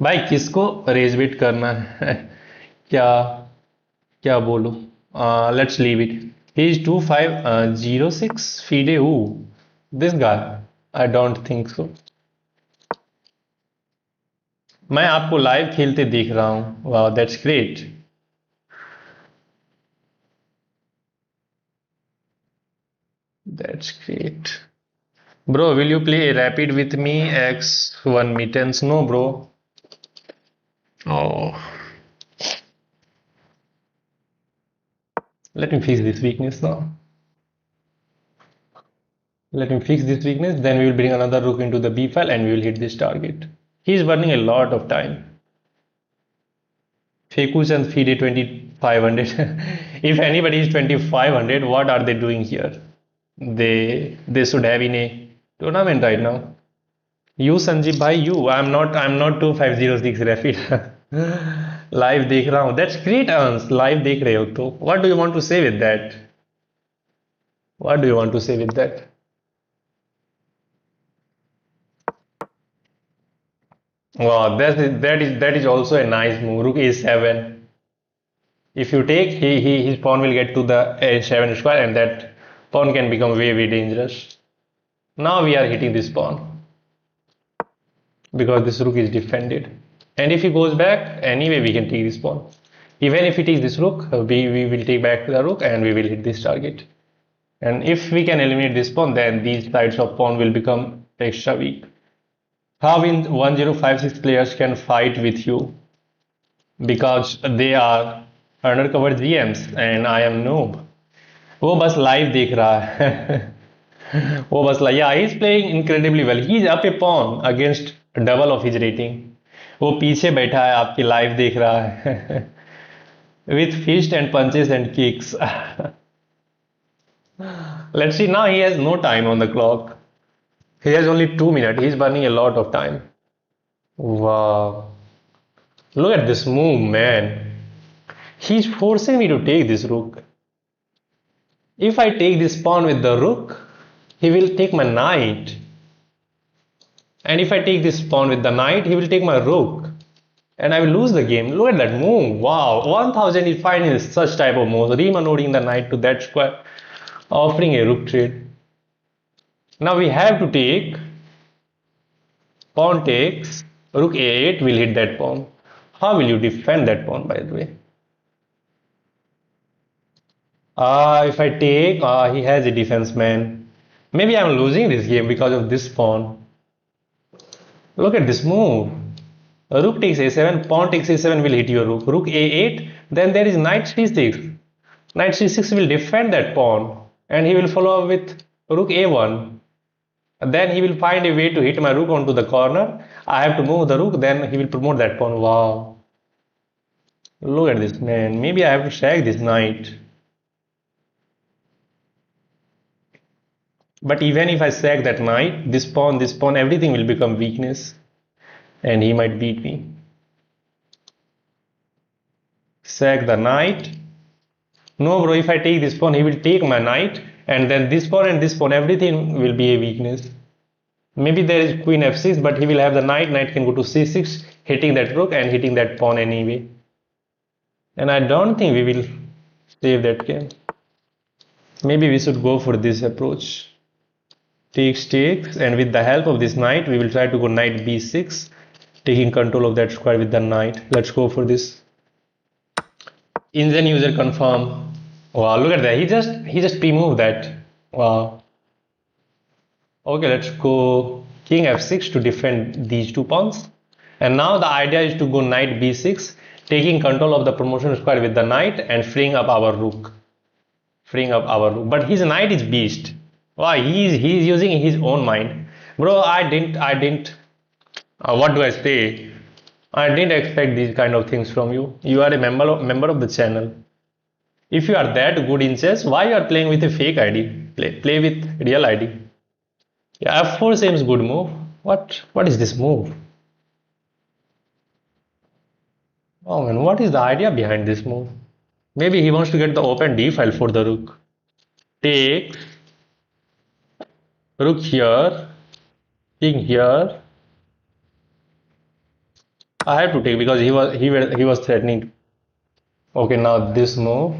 भाई किसको raise bit करना है क्या क्या बोलूं let's leave it he is 2506 FIDE who this guy I don't think so मैं आपको live खेलते देख रहा हूं wow that's great that's great Bro, will you play rapid with me x1 mittens? No, bro. Oh. Let me fix this weakness now. Let me fix this weakness. Then we will bring another rook into the b file and we will hit this target. He is burning a lot of time. Fekus and Fide 2500. If anybody is 2500, what are they doing here? They should have in a tournament right now. You Sanjeev bhai, I'm not 2506 rapid. Live देख रहा हूँ. That's great Ans. Live देख रहे हो तो. What do you want to say with that? What do you want to say with that? Wow, that is also a nice move. Rook a7. If you take, his pawn will get to the a7 square, and that pawn can become very dangerous. Now we are hitting this pawn because this rook is defended. And if he goes back, anyway we can take this pawn. Even if he takes this rook, we will take back the rook and we will hit this target. And if we can eliminate this pawn, then these sides of pawn will become extra weak. How in 1056 players can fight with you? Because they are undercover GMs and I am noob. वो बस live देख रहा है वो बस live yeah, he's playing incredibly well. He's up a pawn against double of his rating. वो पीछे बैठा है आपकी लाइव देख रहा है with fist and punches and kicks. Let's see, now he has no time on the clock. He has only 2 minutes. He's burning a lot of time. Wow. Look at this move, man. He's forcing me to take this rook. If I take this pawn with the rook, he will take my knight. And if I take this pawn with the knight, he will take my rook. And I will lose the game. Look at that move. Wow. 1000 is fine in such type of moves. Riemann loading the knight to that square, offering a rook trade. Now we have to take pawn takes, rook a8 will hit that pawn. How will you defend that pawn, by the way? If I take, he has a defense man. Maybe I'm losing this game because of this pawn. Look at this move. Rook takes a7, pawn takes a7 will hit your rook. Rook a8, then there is knight c6. Knight c6 will defend that pawn and he will follow up with rook a1. Then he will find a way to hit my rook onto the corner. I have to move the rook, then he will promote that pawn. Wow. Look at this, man. Maybe I have to sack this knight. But even if I sack that knight, this pawn, everything will become weakness. And he might beat me. Sack the knight. No, bro, if I take this pawn, he will take my knight. And then this pawn and this pawn, everything will be a weakness. Maybe there is queen f6, but he will have the knight. Knight can go to c6, hitting that rook and hitting that pawn anyway. And I don't think we will save that game. Maybe we should go for this approach. Takes, and with the help of this knight, we will try to go knight b6, taking control of that square with the knight. Let's go for this. Engine user confirm. Wow, look at that. He just pre-moved that. Wow. Okay, let's go king f6 to defend these two pawns. And now the idea is to go knight b6, taking control of the promotion square with the knight and freeing up our rook. But his knight is beast. Wow, he's using his own mind. Bro, I didn't what do I say? I didn't expect these kind of things from you. You are a member of the channel. If you are that good in chess, why you are playing with a fake ID? Play with real ID. Yeah, f4 seems good move. What is this move? Oh man, what is the idea behind this move? Maybe he wants to get the open d file for the rook. Take rook here, king here. I have to take because he was threatening. Okay, now this move.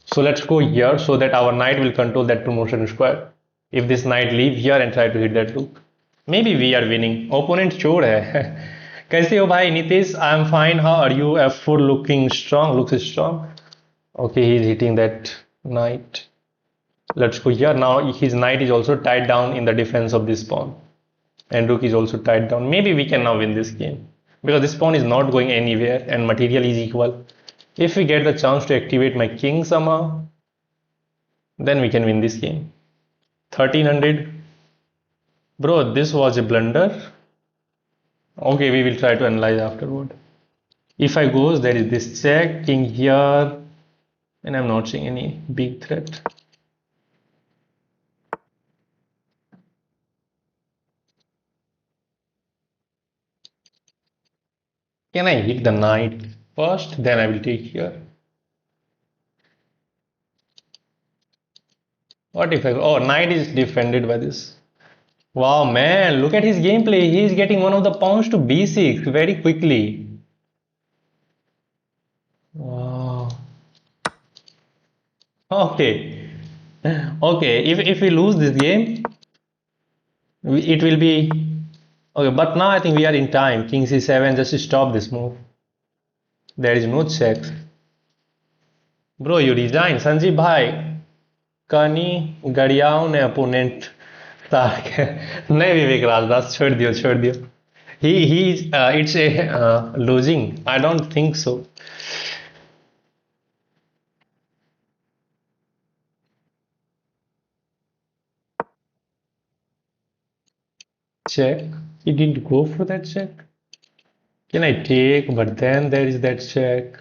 So let's go here so that our knight will control that promotion square. If this knight leave here and try to hit that rook, maybe we are winning. Opponent चोर है. कैसे हो भाई Nitish? I am fine. How are you? f4 looks strong. Okay, he's hitting that knight. Let's go here. Now his knight is also tied down in the defense of this pawn. And rook is also tied down. Maybe we can now win this game. Because this pawn is not going anywhere and material is equal. If we get the chance to activate my king somehow, then we can win this game. 1300. Bro, this was a blunder. Okay, we will try to analyze afterward. If I goes, there is this check, king here, and I'm not seeing any big threat. Can I hit the knight first? Then I will take here. What if I... Oh, knight is defended by this. Wow, man, look at his gameplay. He is getting one of the pawns to b6 very quickly. Wow. Okay. Okay, if we lose this game, it will be okay. But now I think we are in time. King c7, just to stop this move. There is no check. Bro, you resign. Sanjeev bhai, कनी गड़ियाओं ने opponent तार के नहीं विवेक राजदास छोड़ दियो he it's a losing. I don't think so. Check. He didn't go for that check. Can I take? But then there is that check.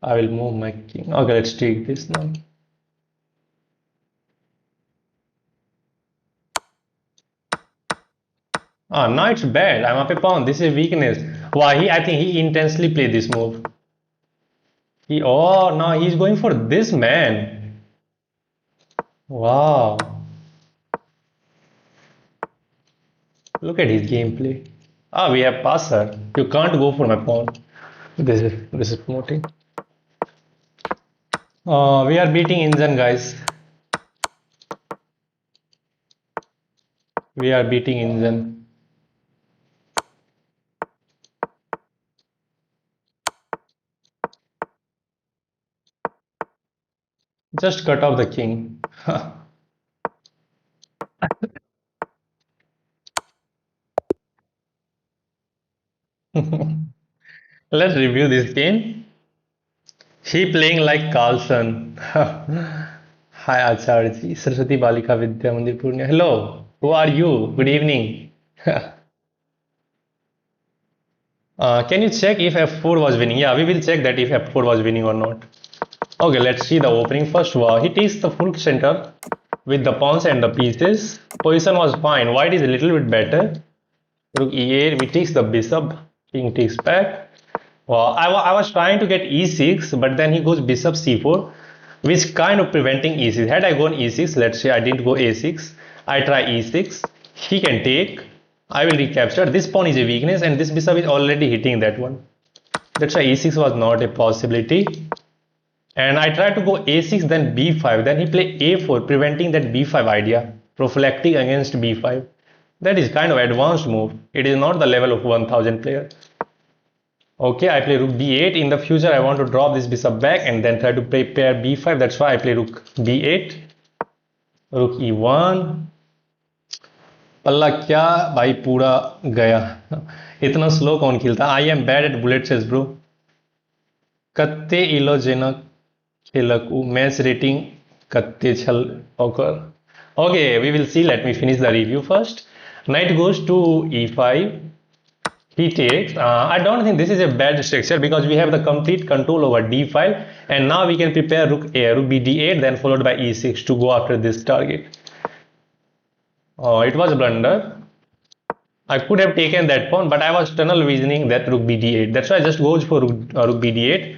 I will move my king. Okay, let's take this now. Ah, now it's bad. I'm up a pawn. This is weakness. Why I think he intensely played this move. Oh, now he's going for this man. Wow. Look at his gameplay. Ah, we have passer. You can't go for my pawn. This is promoting. We are beating Injan, guys. We are beating Injan. Just cut off the king. Let's review this game. He playing like Carlson. Hi Acharji, Saraswati Balika Vidya Mandir Purnia. Hello, who are you? Good evening. Can you check if f4 was winning? Yeah, we will check that if f4 was winning or not. Okay, let's see the opening first. Wow, he takes the full center with the pawns and the pieces. Position was fine. White is a little bit better. Rook e8, we takes the bishop. King takes back. Wow, I was trying to get e6, but then he goes bishop c4, which kind of preventing e6. Had I gone e6, let's say I didn't go a6, I try e6, he can take, I will recapture. This pawn is a weakness and this bishop is already hitting that one. That's why e6 was not a possibility. And I tried to go a6, then b5, then he played a4, preventing that b5 idea, prophylactic against b5. That is kind of advanced move. It is not the level of 1000 player. Okay, I play rook b8. In the future, I want to drop this bishop back and then try to play pair b5. That's why I play rook b8. Rook e1. पल्ला क्या भाई पूरा गया. इतना slow कौन खेलता. I am bad at bullet chess bro. कत्ते इलोजेनक खेलकू मैच रेटिंग कत्ते छल ओकर. Okay, we will see. Let me finish the review first. Knight goes to e5. He takes. I don't think this is a bad structure because we have the complete control over d5, and now we can prepare rook b d8, then followed by e6 to go after this target. Oh, it was a blunder. I could have taken that pawn, but I was tunnel visioning that rook b d8. That's why I just goes for rook b d8,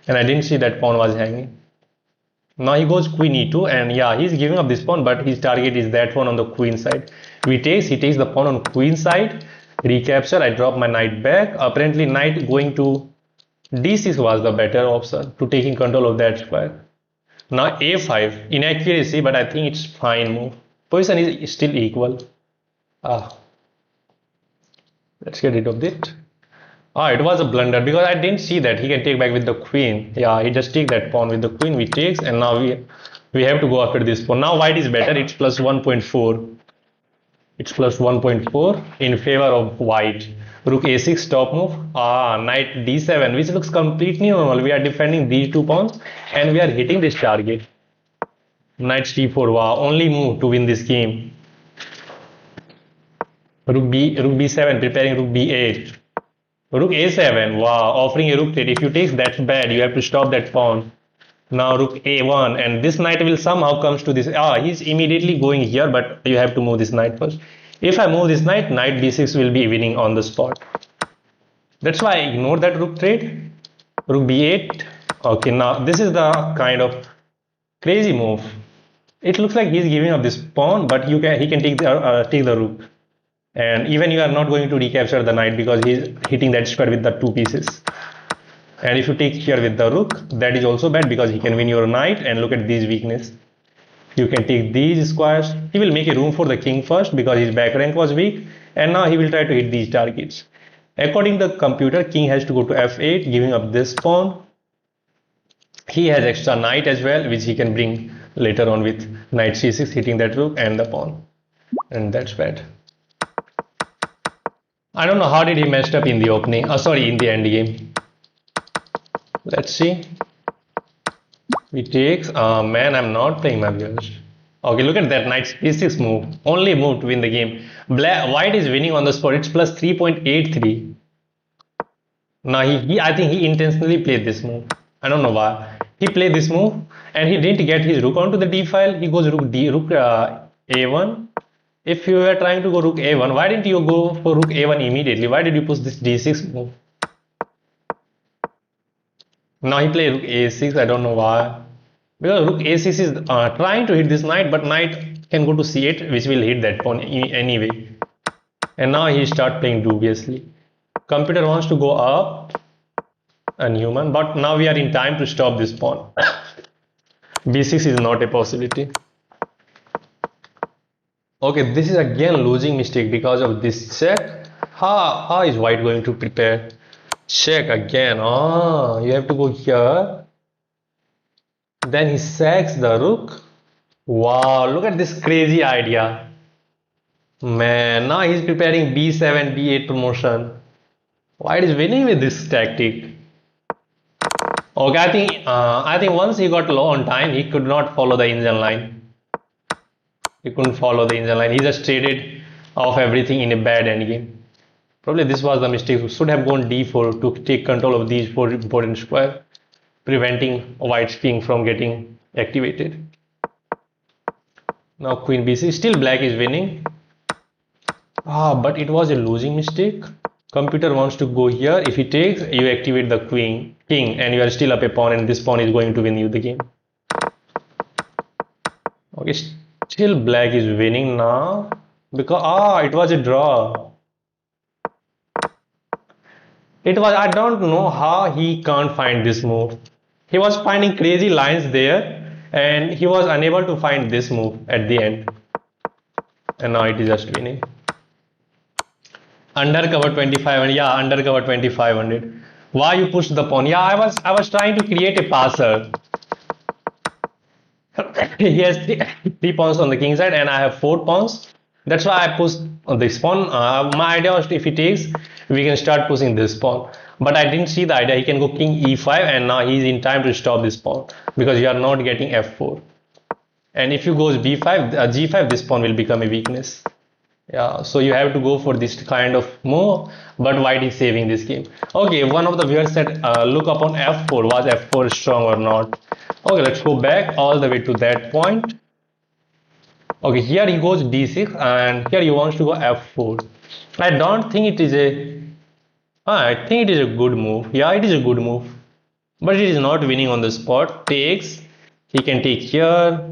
and I didn't see that pawn was hanging. Now he goes queen e2, and yeah, he's giving up this pawn, but his target is that one on the queen side. He takes the pawn on queen side. Recapture. I drop my knight back. Apparently, knight going to d6 was the better option to taking control of that square. Now a5, inaccuracy, but I think it's fine move. Position is still equal. Let's get rid of it. It was a blunder because I didn't see that he can take back with the queen. Yeah, he just take that pawn with the queen. We takes, and now we have to go after this pawn. Now white is better. It's plus 1.4. It's plus 1.4 in favor of white. Rook a6 top move. Knight d7, which looks completely normal. We are defending these two pawns and we are hitting this target. Knight d4. Wow, only move to win this game. Rook b7, preparing rook b8. Rook a7. Wow, offering a rook trade. If you take, that's bad. You have to stop that pawn. Now rook a1, and this knight will somehow comes to this. He's immediately going here, but you have to move this knight first. If I move this knight, knight b6 will be winning on the spot. That's why I ignore that rook trade. Rook b8. Okay, now this is the kind of crazy move. It looks like he's giving up this pawn, but he can take the rook. And even you are not going to recapture the knight because he's hitting that square with the two pieces. And if you take here with the rook, that is also bad because he can win your knight. And look at these weakness. You can take these squares. He will make a room for the king first because his back rank was weak. And now he will try to hit these targets. According to the computer, king has to go to f8, giving up this pawn. He has extra knight as well, which he can bring later on with knight c6, hitting that rook and the pawn. And that's bad. I don't know how did he messed up in the opening. Sorry, in the end game. Let's see. He takes. Man, I'm not playing my viewers. Okay, look at that knight c6 move. Only move to win the game. White is winning on the spot. It's plus 3.83. Now I think he intentionally played this move. I don't know why. He played this move and he didn't get his rook onto the d file. He goes rook a1. If you were trying to go rook a1, why didn't you go for rook a1 immediately? Why did you push this d6 move? Now he played rook a6. I don't know why. Because rook a6 is trying to hit this knight, but knight can go to c8, which will hit that pawn anyway. And now he start playing dubiously. Computer wants to go up and human, but now we are in time to stop this pawn. b6 is not a possibility. Okay, this is again losing mistake because of this check. How is white going to prepare? Check again. Oh, you have to go here. Then he sacks the rook. Wow, look at this crazy idea. Man, now he's preparing b7, b8 promotion. White is winning with this tactic. Okay, I think once he got low on time, he could not follow the engine line. He couldn't follow the engine line. He just traded off everything in a bad endgame. Probably this was the mistake. We should have gone d4 to take control of these four important squares, preventing white's king from getting activated. Now queen b6. Still black is winning. But it was a losing mistake. Computer wants to go here. If he takes, you activate the king, and you are still up a pawn, and this pawn is going to win you the game. Okay, still black is winning now because it was a draw. I don't know how he can't find this move. He was finding crazy lines there, and he was unable to find this move at the end. And now it is just winning. Undercover 2500, yeah, undercover 2500. Why you pushed the pawn? Yeah, I was trying to create a passer. He has three pawns on the king side, and I have 4 pawns. That's why I pushed this pawn. My idea was if he takes, we can start pushing this pawn. But I didn't see the idea. He can go king e5, and now he's in time to stop this pawn because you are not getting f4. And if you goes b5, g5, this pawn will become a weakness. Yeah, so you have to go for this kind of move, but white is saving this game. Okay, one of the viewers said look upon f4. Was f4 strong or not? Okay, let's go back all the way to that point. Okay, here he goes d6, and here he wants to go f4. I don't think it is a I think it is a good move. Yeah, it is a good move, but it is not winning on the spot. Takes, he can take here.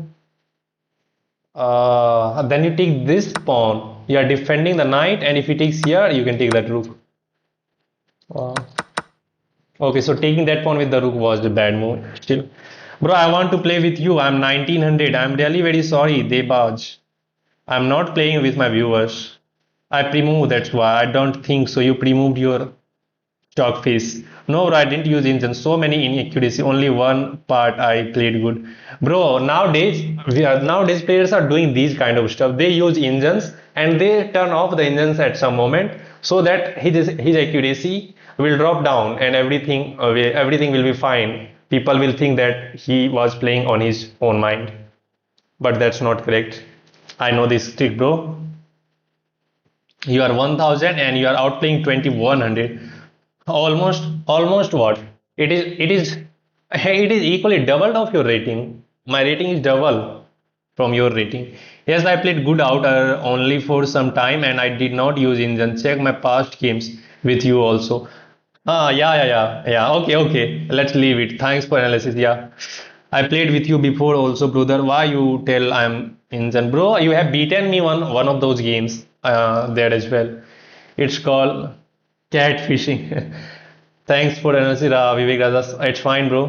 Then you take this pawn. You are defending the knight, and if he takes here, you can take that rook. Okay, so taking that pawn with the rook was the bad move. Still, bro, I want to play with you. I'm 1900. I'm really very sorry, Debaj. I'm not playing with my viewers. I pre-moved, that's why. I don't think so. You pre-moved your chalk face. No, bro, I didn't use engine. So many inaccuracy. Only one part I played good. Bro, nowadays players are doing these kind of stuff. They use engines and they turn off the engines at some moment so that his accuracy will drop down and everything will be fine. People will think that he was playing on his own mind. But that's not correct. I know this trick, bro. You are 1000 and you are outplaying 2100. Almost what? It is equally doubled of your rating. My rating is double from your rating. Yes, I played good outer only for some time and I did not use engine. Check my past games with you also. Yeah. Okay. Let's leave it. Thanks for analysis. Yeah. I played with you before also, brother. Why you tell I'm injured? Bro, you have beaten me one of those games there as well. It's called catfishing. Thanks for energy रहा विवेक राजा it's fine bro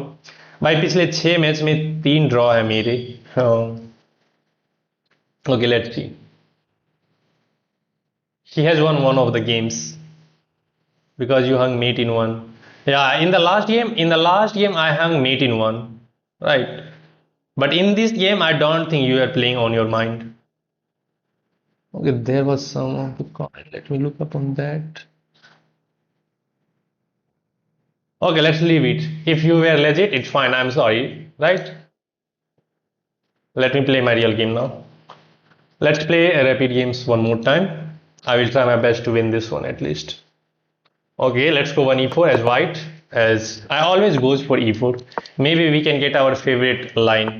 भाई पिछले 6 match में 3 draw है मेरे okay let's see he has won one of the games because you hung mate in one. Yeah, in the last game I hung mate in one, right? But in this game I don't think you are playing on your mind. Okay, there was some of the comment. Let me look up on that. Okay, let's leave it. If you were legit, it's fine. I'm sorry, right? Let me play my real game now. Let's play rapid games one more time. I will try my best to win this one at least. Okay, let's go 1e4 as white. As I always goes for e4. Maybe we can get our favorite line.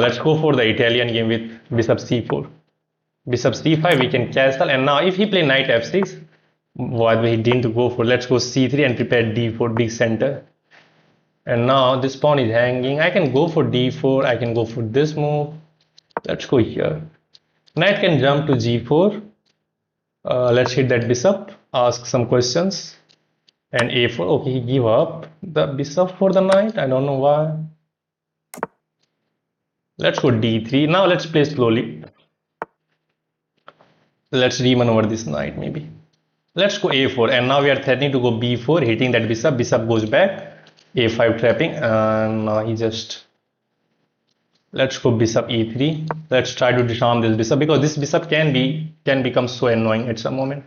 Let's go for the Italian game with bishop c4. Bishop c5 we can castle, and now if he play knight f6, what he didn't go for. Let's go c3 and prepare d4 big center. And now this pawn is hanging. I can go for d4. I can go for this move. Let's go here. Knight can jump to g4. Let's hit that bishop. Ask some questions. And a4. Okay, he give up the bishop for the knight. I don't know why. Let's go d3. Now let's play slowly. Let's remaneuver this knight maybe. Let's go a4. And now we are threatening to go b4, hitting that bishop. Bishop goes back. a5 trapping. And now he just... Let's go bishop e3. Let's try to disarm this bishop because this bishop can become so annoying at some moment.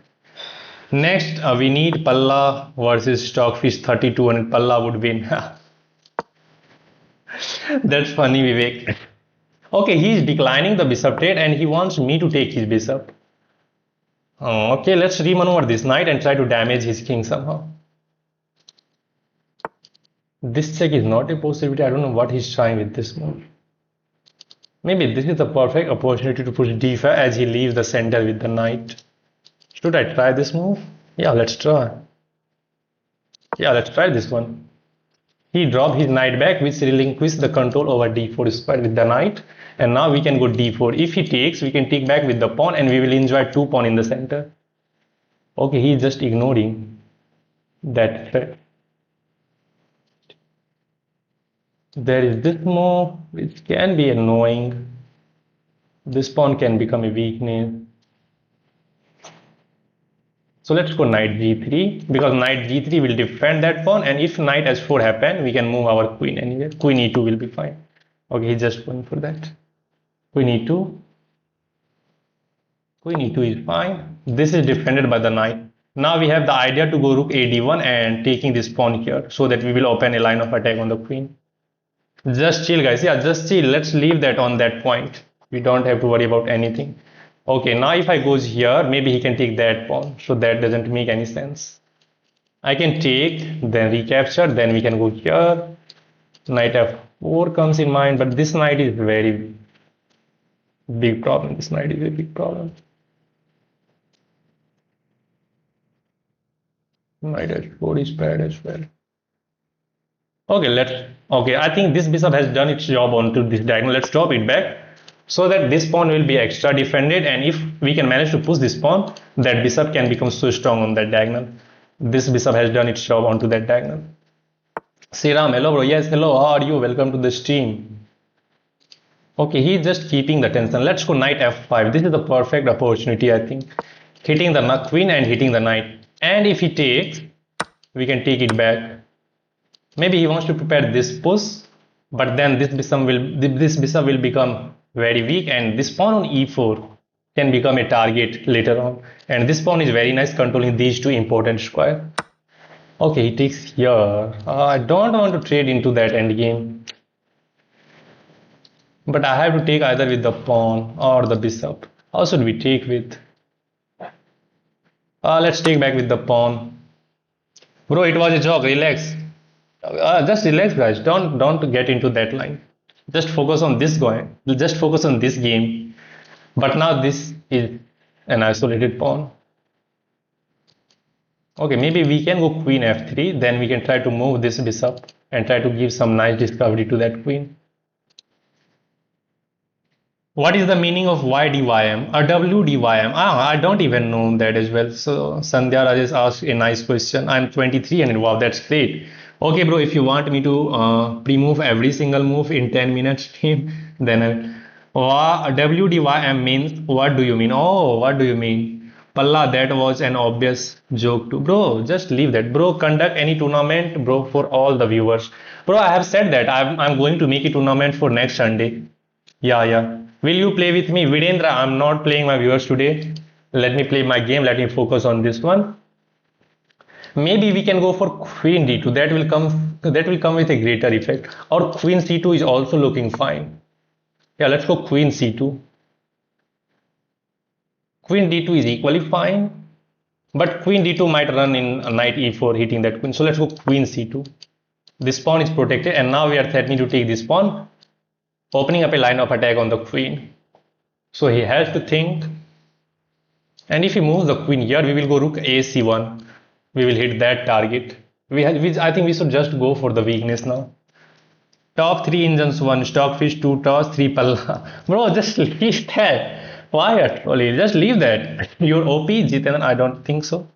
Next, we need Palla versus Stockfish 3200. Palla would win. That's funny, Vivek. Okay, he's declining the bishop trade and he wants me to take his bishop. Okay, let's remaneuver this knight and try to damage his king somehow. This check is not a possibility. I don't know what he's trying with this move. Maybe this is the perfect opportunity to push d5 as he leaves the center with the knight. Should I try this move? Yeah, let's try. Yeah, let's try this one. He dropped his knight back, which relinquished the control over d4 square with the knight. And now we can go d4. If he takes, we can take back with the pawn and we will enjoy 2 pawns in the center. Okay, he's just ignoring that threat. There is this move, which can be annoying. This pawn can become a weakness. So let's go knight g3, because knight g3 will defend that pawn, and if knight h4 happen, we can move our queen anywhere. Queen e2 will be fine. Okay, he's just going for that. Queen e2. Queen e2 is fine. This is defended by the knight. Now we have the idea to go rook ad1 and taking this pawn here, so that we will open a line of attack on the queen. Just chill, guys. Yeah, just chill. Let's leave that on that point. We don't have to worry about anything. Okay, now if I goes here, maybe he can take that pawn. So that doesn't make any sense. I can take, then recapture, then we can go here. Knight f4 comes in mind, but this knight is very big problem. This knight is a big problem. Knight h4 is bad as well. Okay, I think this bishop has done its job onto this diagonal. Let's drop it back so that this pawn will be extra defended, and if we can manage to push this pawn, that bishop can become so strong on that diagonal. This bishop has done its job onto that diagonal. Siram, hello bro. Yes, hello, how are you? Welcome to the stream. Okay, he's just keeping the tension. Let's go knight f5. This is the perfect opportunity, I think. Hitting the queen and hitting the knight. And if he takes, we can take it back. Maybe he wants to prepare this push, but then this bishop will become very weak, and this pawn on e4 can become a target later on. And this pawn is very nice controlling these two important squares. Okay, he takes here. I don't want to trade into that endgame, but I have to take either with the pawn or the bishop. How should we take with? Let's take back with the pawn. Bro, it was a joke. Relax. Just relax, guys. Don't get into that line. Just focus on this going. Just focus on this game. But now this is an isolated pawn. Okay, maybe we can go queen f3, then we can try to move this bishop and try to give some nice discovery to that queen. What is the meaning of YDYM or WDYM? I don't even know that as well. So Sandhya Rajesh asked a nice question. I'm 23 and wow, that's great. Okay, bro, if you want me to pre-move every single move in 10 minutes, then WDYM means what do you mean? Oh, what do you mean? Palla, that was an obvious joke too. Bro, just leave that. Bro, conduct any tournament, bro, for all the viewers. Bro, I have said that I'm going to make a tournament for next Sunday. Yeah, yeah. Will you play with me? Videndra, I'm not playing my viewers today. Let me play my game. Let me focus on this one. Maybe we can go for queen d2. That will come with a greater effect. Or queen c2 is also looking fine. Yeah, let's go queen c2. Queen d2 is equally fine. But queen d2 might run in knight e4 hitting that queen. So let's go queen c2. This pawn is protected and now we are threatening to take this pawn, opening up a line of attack on the queen. So he has to think. And if he moves the queen here, we will go rook a1. We will hit that target. I think we should just go for the weakness now. Top 3 engines 1, stockfish 2, toss 3, palla. Bro, just leave that. Why actually? Just leave that. You're OP, Jitendra? I don't think so.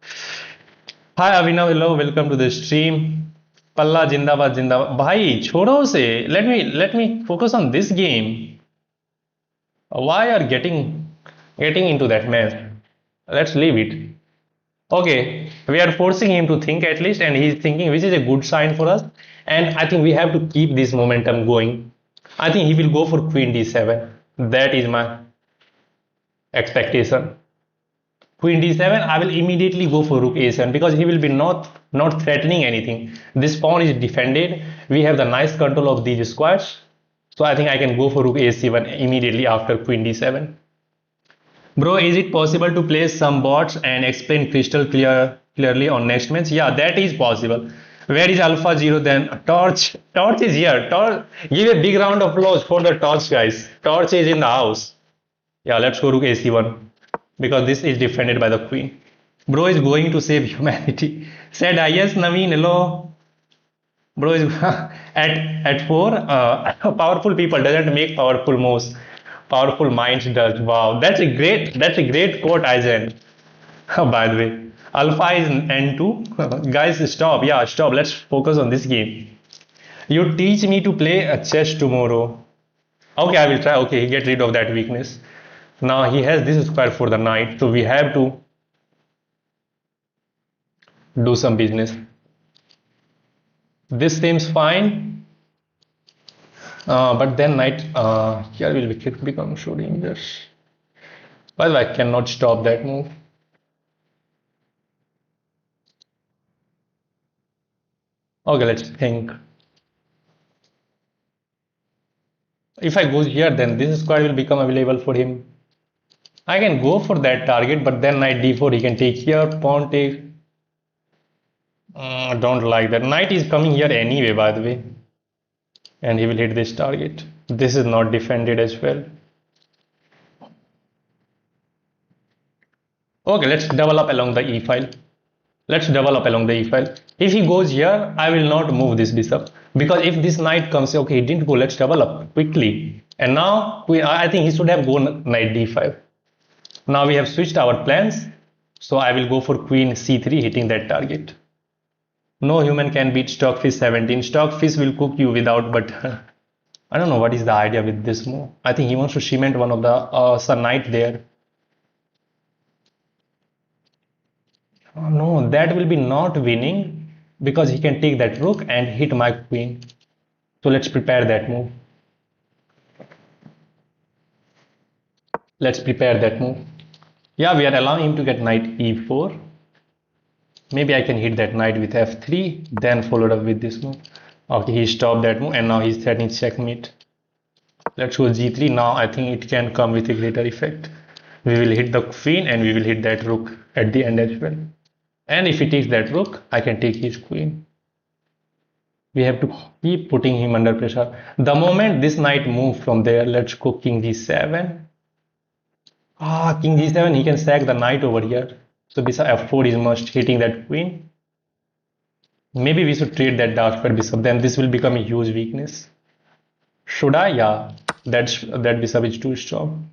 Hi Avinav, hello, welcome to the stream. Palla Jindabad Jindabad. Bhai, छोड़ो से. Let me focus on this game. Why are getting into that mess? Let's leave it. Okay, we are forcing him to think at least, and he's thinking, which is a good sign for us. And I think we have to keep this momentum going. I think he will go for queen d7. That is my expectation. Queen d7, I will immediately go for rook a7 because he will be not threatening anything. This pawn is defended. We have the nice control of these squares. So I think I can go for rook a7 immediately after queen d7. Bro, is it possible to place some bots and explain crystal clearly on next match? Yeah, that is possible. Where is Alpha Zero then? Torch. Torch is here. Torch. Give a big round of applause for the Torch, guys. Torch is in the house. Yeah, let's go rook ac1 because this is defended by the queen. Bro is going to save humanity. Said yes, Naveen. Hello. Bro is at 4. Powerful people doesn't make powerful moves. Powerful minds does. Wow, that's a great quote, Aizen. By the way, Alpha is N2. Guys, stop. Yeah, stop. Let's focus on this game. You teach me to play a chess tomorrow. Okay, I will try. Okay, get rid of that weakness. Now he has this square for the knight, so we have to do some business. This seems fine. But then knight here will become so dangerous. By the way, I cannot stop that move. Okay, let's think. If I go here, then this square will become available for him. I can go for that target, but then knight d4 he can take here, pawn take. Don't like that. Knight is coming here anyway, by the way. And he will hit this target. This is not defended as well. Okay, let's develop along the e file. Let's develop along the e file. If he goes here, I will not move this bishop because if this knight comes, okay, he didn't go. Let's develop quickly. And now I think he should have gone knight d5. Now we have switched our plans. So I will go for queen c3 hitting that target. No human can beat Stockfish 17. Stockfish will cook you without butter. I don't know what is the idea with this move. I think he wants to cement one of the knight there. Oh, no, that will be not winning because he can take that rook and hit my queen. So let's prepare that move. Let's prepare that move. Yeah, we are allowing him to get knight e4. Maybe I can hit that knight with f3, then followed up with this move. Okay, he stopped that move and now he's threatening checkmate. Let's go g3. Now I think it can come with a greater effect. We will hit the queen and we will hit that rook at the end as well. And if he takes that rook, I can take his queen. We have to keep putting him under pressure. The moment this knight moves from there, let's go king g7. King g7, he can sack the knight over here. So bishop f4 is must hitting that queen. Maybe we should trade that dark square bishop. Then this will become a huge weakness. Should I? Yeah. That bishop is too strong.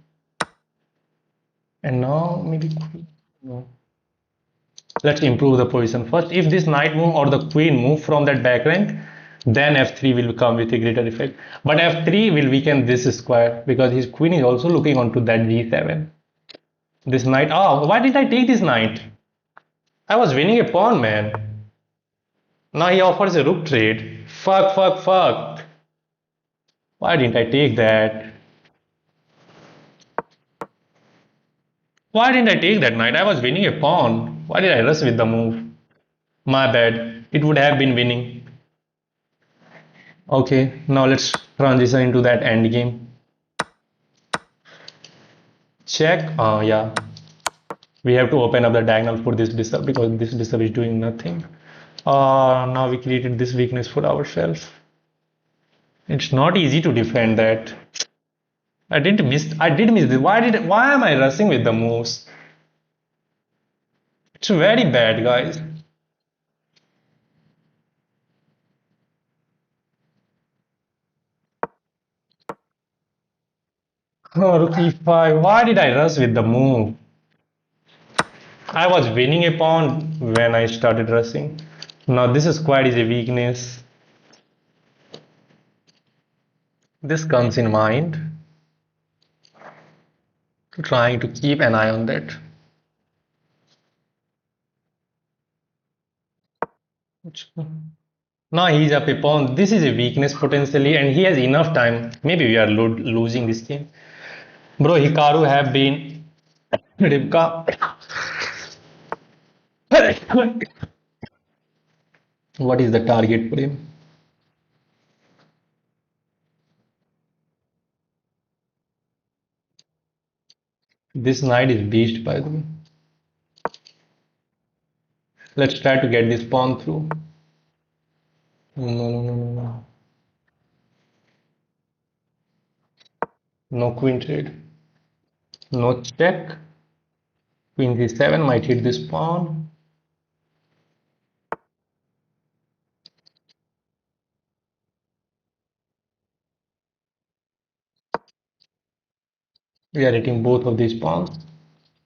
And now maybe queen. No. Let's improve the position first. If this knight move or the queen move from that back rank, then f3 will come with a greater effect. But f3 will weaken this square because his queen is also looking onto that g7. This knight. Oh, why did I take this knight? I was winning a pawn, man. Now he offers a rook trade. Fuck, fuck, fuck. Why didn't I take that? Why didn't I take that knight? I was winning a pawn. Why did I rush with the move? My bad. It would have been winning. Okay, now let's transition into that end game. Check. Yeah. We have to open up the diagonal for this bishop because this bishop is doing nothing. Now we created this weakness for ourselves. It's not easy to defend that. I did miss this. Why am I rushing with the moves? It's very bad, guys. Oh, rook e5. Why did I rush with the move? I was winning a pawn when I started rushing. Now this square is a weakness. This comes in mind. Trying to keep an eye on that. Now he's up a pawn. This is a weakness potentially, and he has enough time. Maybe we are losing this game. Bro, Hikaru have been Rivka. What is the target for him? This knight is beast, by the way. Let's try to get this pawn through. No, no, no, no, no. No queen trade. No check. Queen c7 might hit this pawn. We are hitting both of these pawns.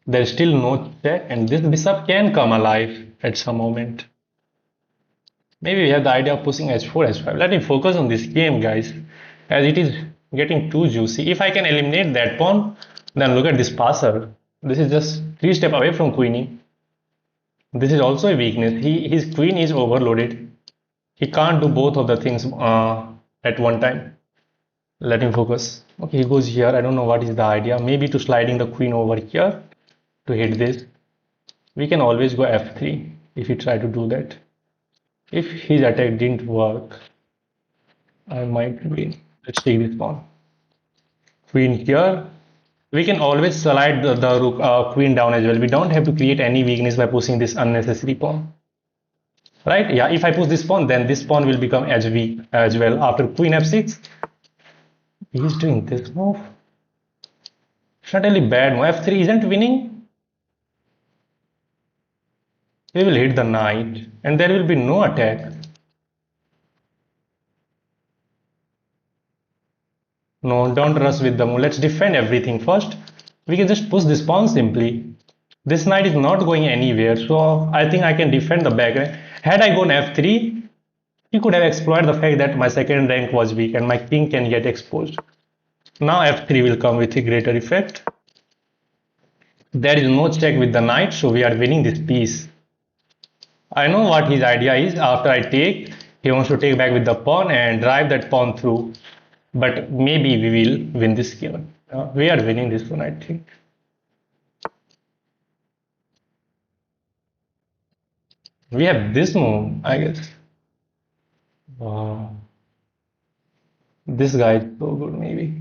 There is still no check, and this bishop can come alive at some moment. Maybe we have the idea of pushing h4, h5. Let me focus on this game, guys, as it is getting too juicy. If I can eliminate that pawn, then look at this passer. This is just 3 steps away from queenie. This is also a weakness. His queen is overloaded. He can't do both of the things at one time. Let him focus. Okay, he goes here. I don't know what is the idea. Maybe to sliding the queen over here to hit this. We can always go f3 if we try to do that. If his attack didn't work, I might win. Let's take this pawn. Queen here. We can always slide the rook, queen down as well. We don't have to create any weakness by pushing this unnecessary pawn. Right? Yeah, if I push this pawn, then this pawn will become as weak as well. After queen f6, he's doing this move. It's not really bad move. f3 isn't winning. We will hit the knight, and there will be no attack. No, don't rush with the move. Let's defend everything first. We can just push this pawn simply. This knight is not going anywhere, so I think I can defend the back rank. Had I gone f3, he could have exploited the fact that my second rank was weak and my king can get exposed. Now f3 will come with a greater effect. There is no check with the knight, so we are winning this piece. I know what his idea is. After I take, he wants to take back with the pawn and drive that pawn through. But maybe we will win this game. We are winning this one, I think. We have this move, I guess. Wow. This guy is so good, maybe.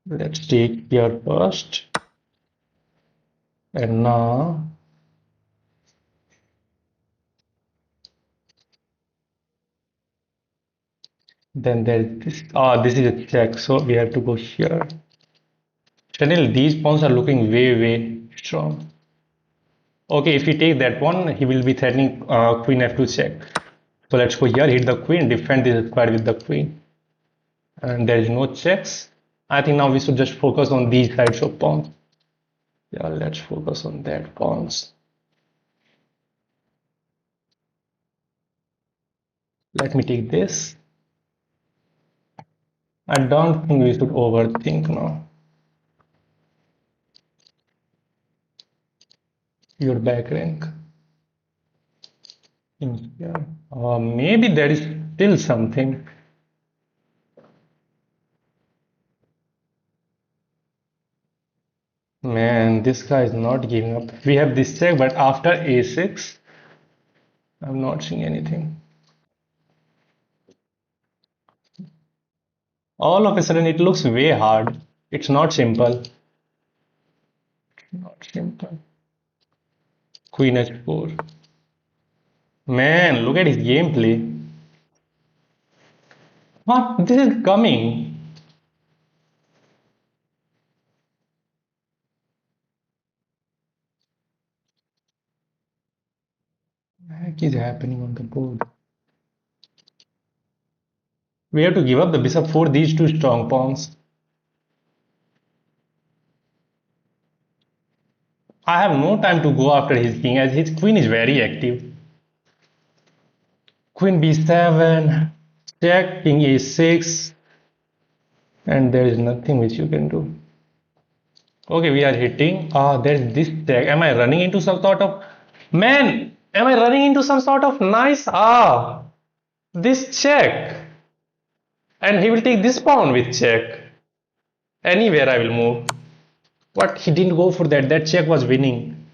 Let's take here first. And now then there is this. Ah, this is a check, so we have to go here. Chanel, these pawns are looking way strong. Okay, if he take that pawn, he will be threatening queen f2 check. So let's go here, hit the queen, defend this square with the queen. And there is no checks. I think now we should just focus on these sides of pawns. Yeah, let's focus on that pawns. Let me take this. I don't think we should overthink now. Your back rank. Yeah. Maybe there is still something. Man, this guy is not giving up. We have this check, but after a6, I'm not seeing anything. All of a sudden, it looks way hard. It's not simple. Not simple. Queen h4. Man, look at his gameplay. What? This is coming. What the heck is happening on the board? We have to give up the bishop for these two strong pawns. I have no time to go after his king as his queen is very active. Queen b7, check, king a6, and there is nothing which you can do. Okay, we are hitting. Ah, there's this check. Am I running into some sort of... Man, am I running into some sort of nice... Ah, this check. And he will take this pawn with check. Anywhere I will move. But he didn't go for that. That check was winning.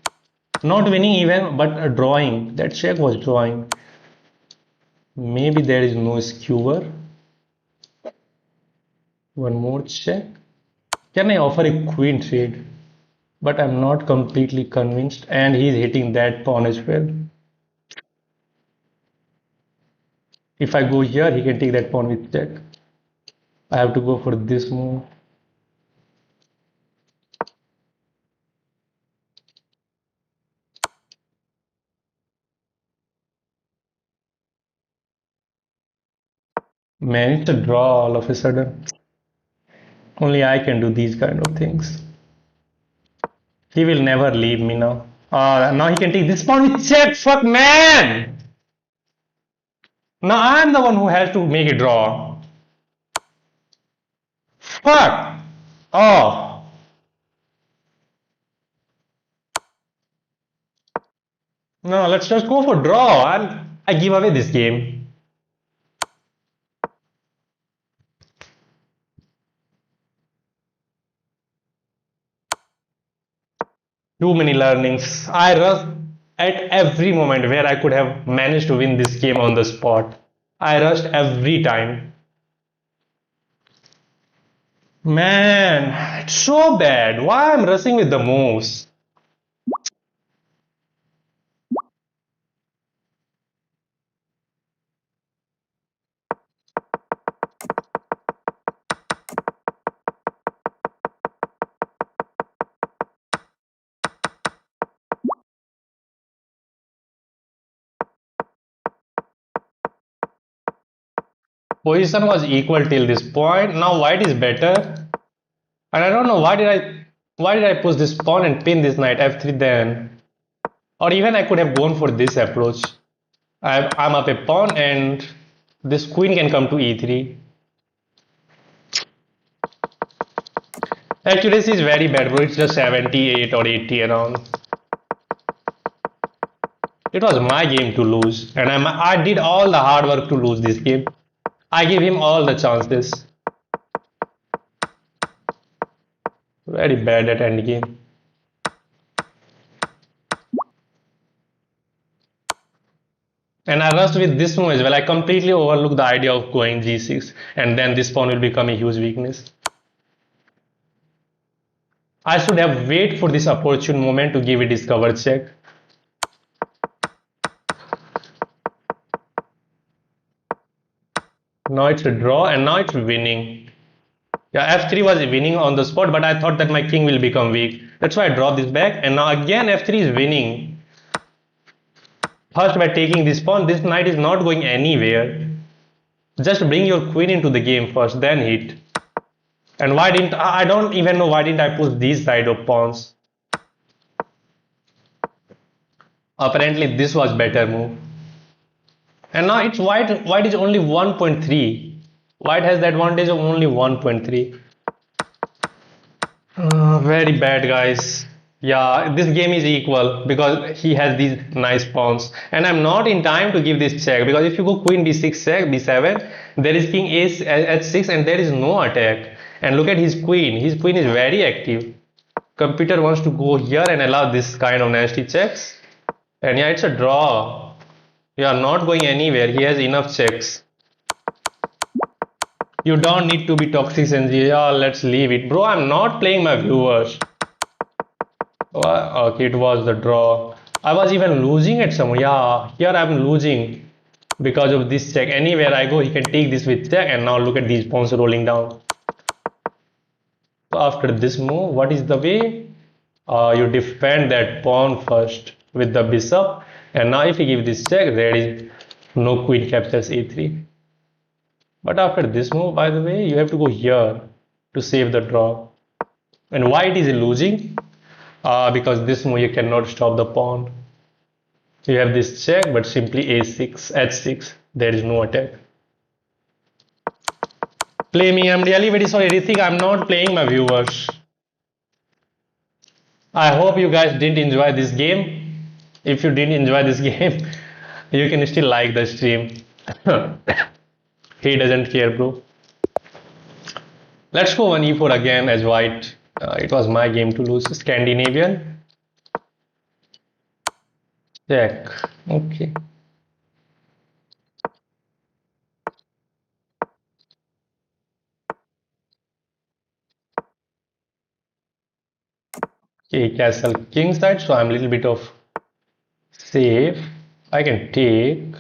Not winning even, but drawing. That check was drawing. Maybe there is no skewer. One more check. Can I offer a queen trade? But I'm not completely convinced. And he's hitting that pawn as well. If I go here, he can take that pawn with check. I have to go for this move. Man, it's a draw all of a sudden. Only I can do these kind of things. He will never leave me now. Now he can take this pawn with check. Fuck, man! Now I'm the one who has to make a draw. Fuck! Oh. No, let's just go for draw. I give away this game. Too many learnings. I rushed at every moment where I could have managed to win this game on the spot. I rushed every time. Man, it's so bad. Why I'm rushing with the moves? Position was equal till this point. Now white is better. And I don't know why did I push this pawn and pin this knight f3 then? Or even I could have gone for this approach. I'm up a pawn and this queen can come to e3. Accuracy is very bad, bro. It's just 78 or 80 around. It was my game to lose, and I did all the hard work to lose this game. I gave him all the chances. Very bad at endgame. And I rushed with this move as well. I completely overlooked the idea of going g6, and then this pawn will become a huge weakness. I should have waited for this opportune moment to give a discover check. Now it's a draw, and now it's winning. Yeah, f3 was winning on the spot, but I thought that my king will become weak. That's why I dropped this back, and now again f3 is winning. First, by taking this pawn, this knight is not going anywhere. Just bring your queen into the game first, then hit. And why didn't I don't even know why didn't I push these side of pawns. Apparently, this was better move. And now it's white. White is only 1.3. White has the advantage of only 1.3. Very bad, guys. Yeah, this game is equal because he has these nice pawns, and I'm not in time to give this check because if you go queen b6 check b7, there is king a h6 and there is no attack. And look at his queen. His queen is very active. Computer wants to go here and allow this kind of nasty checks. And yeah, it's a draw. You are not going anywhere. He has enough checks. You don't need to be toxic, Senji. Yeah, let's leave it. Bro, I'm not playing my viewers. Okay, it was the draw. I was even losing at some. Yeah, here I'm losing because of this check. Anywhere I go, he can take this with check. And now look at these pawns rolling down. So after this move, what is the way? You defend that pawn first with the bishop. And now if you give this check, there is no queen captures a3. But after this move, by the way, you have to go here to save the draw. And white is losing because this move you cannot stop the pawn. You have this check, but simply a6, h6. There is no attack. Play me. I'm really very sorry, Ritik. I'm not playing my viewers. I hope you guys didn't enjoy this game. If you didn't enjoy this game, you can still like the stream. He doesn't care, bro. Let's go one e4 again as white. It was my game to lose. Scandinavian. Check. Okay. Okay, castle king side. So I'm a little bit of safe. I can take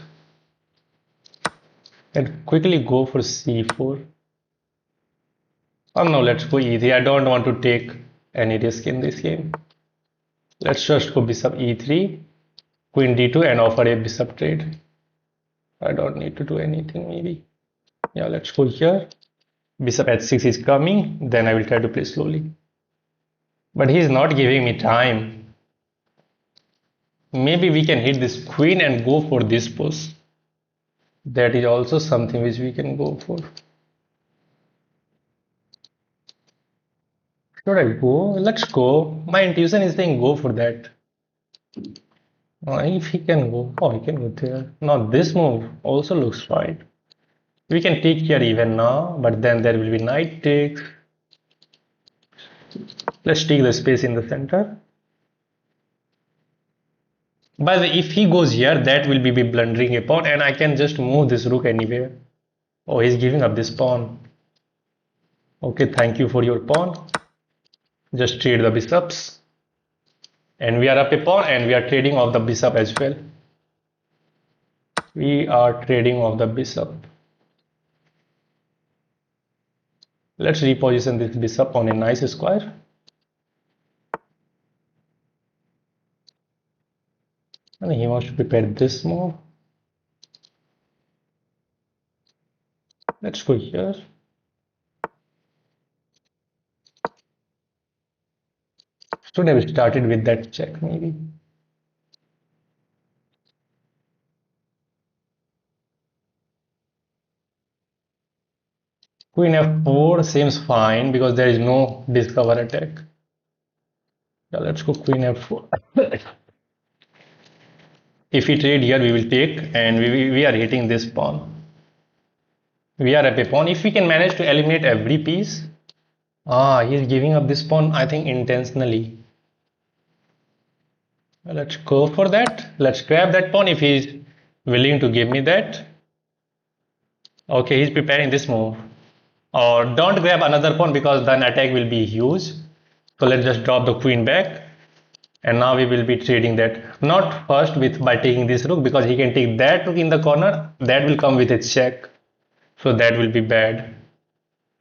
and quickly go for c4. Oh no, let's go e3. I don't want to take any risk in this game. Let's just go bishop e3, queen d2 and offer a bishop trade. I don't need to do anything maybe. Yeah, let's go here. Bishop h6 is coming. Then I will try to play slowly. But he is not giving me time. Maybe we can hit this queen and go for this push. That is also something which we can go for. Should I go? Let's go. My intuition is saying go for that. If he can go. Oh, he can go there. Now this move also looks fine. We can take here even now, but then there will be knight takes. Let's take the space in the center. By the way, if he goes here, that will be blundering a pawn, and I can just move this rook anywhere. Oh, he's giving up this pawn. Okay, thank you for your pawn. Just trade the bishops. And we are up a pawn, and we are trading off the bishop as well. We are trading off the bishop. Let's reposition this bishop on a nice square. And he wants to prepare this move. Let's go here. Should have started with that check maybe. Queen f4 seems fine because there is no discover attack. Yeah, let's go queen f4. If we trade here, we will take, and we are hitting this pawn. We are up a pawn. If we can manage to eliminate every piece. He is giving up this pawn, I think, intentionally. Let's go for that. Let's grab that pawn if he is willing to give me that. Okay, he's preparing this move. Or don't grab another pawn because then attack will be huge. So let's just drop the queen back. And now we will be trading that. Not first with by taking this rook because he can take that rook in the corner. That will come with a check. So that will be bad.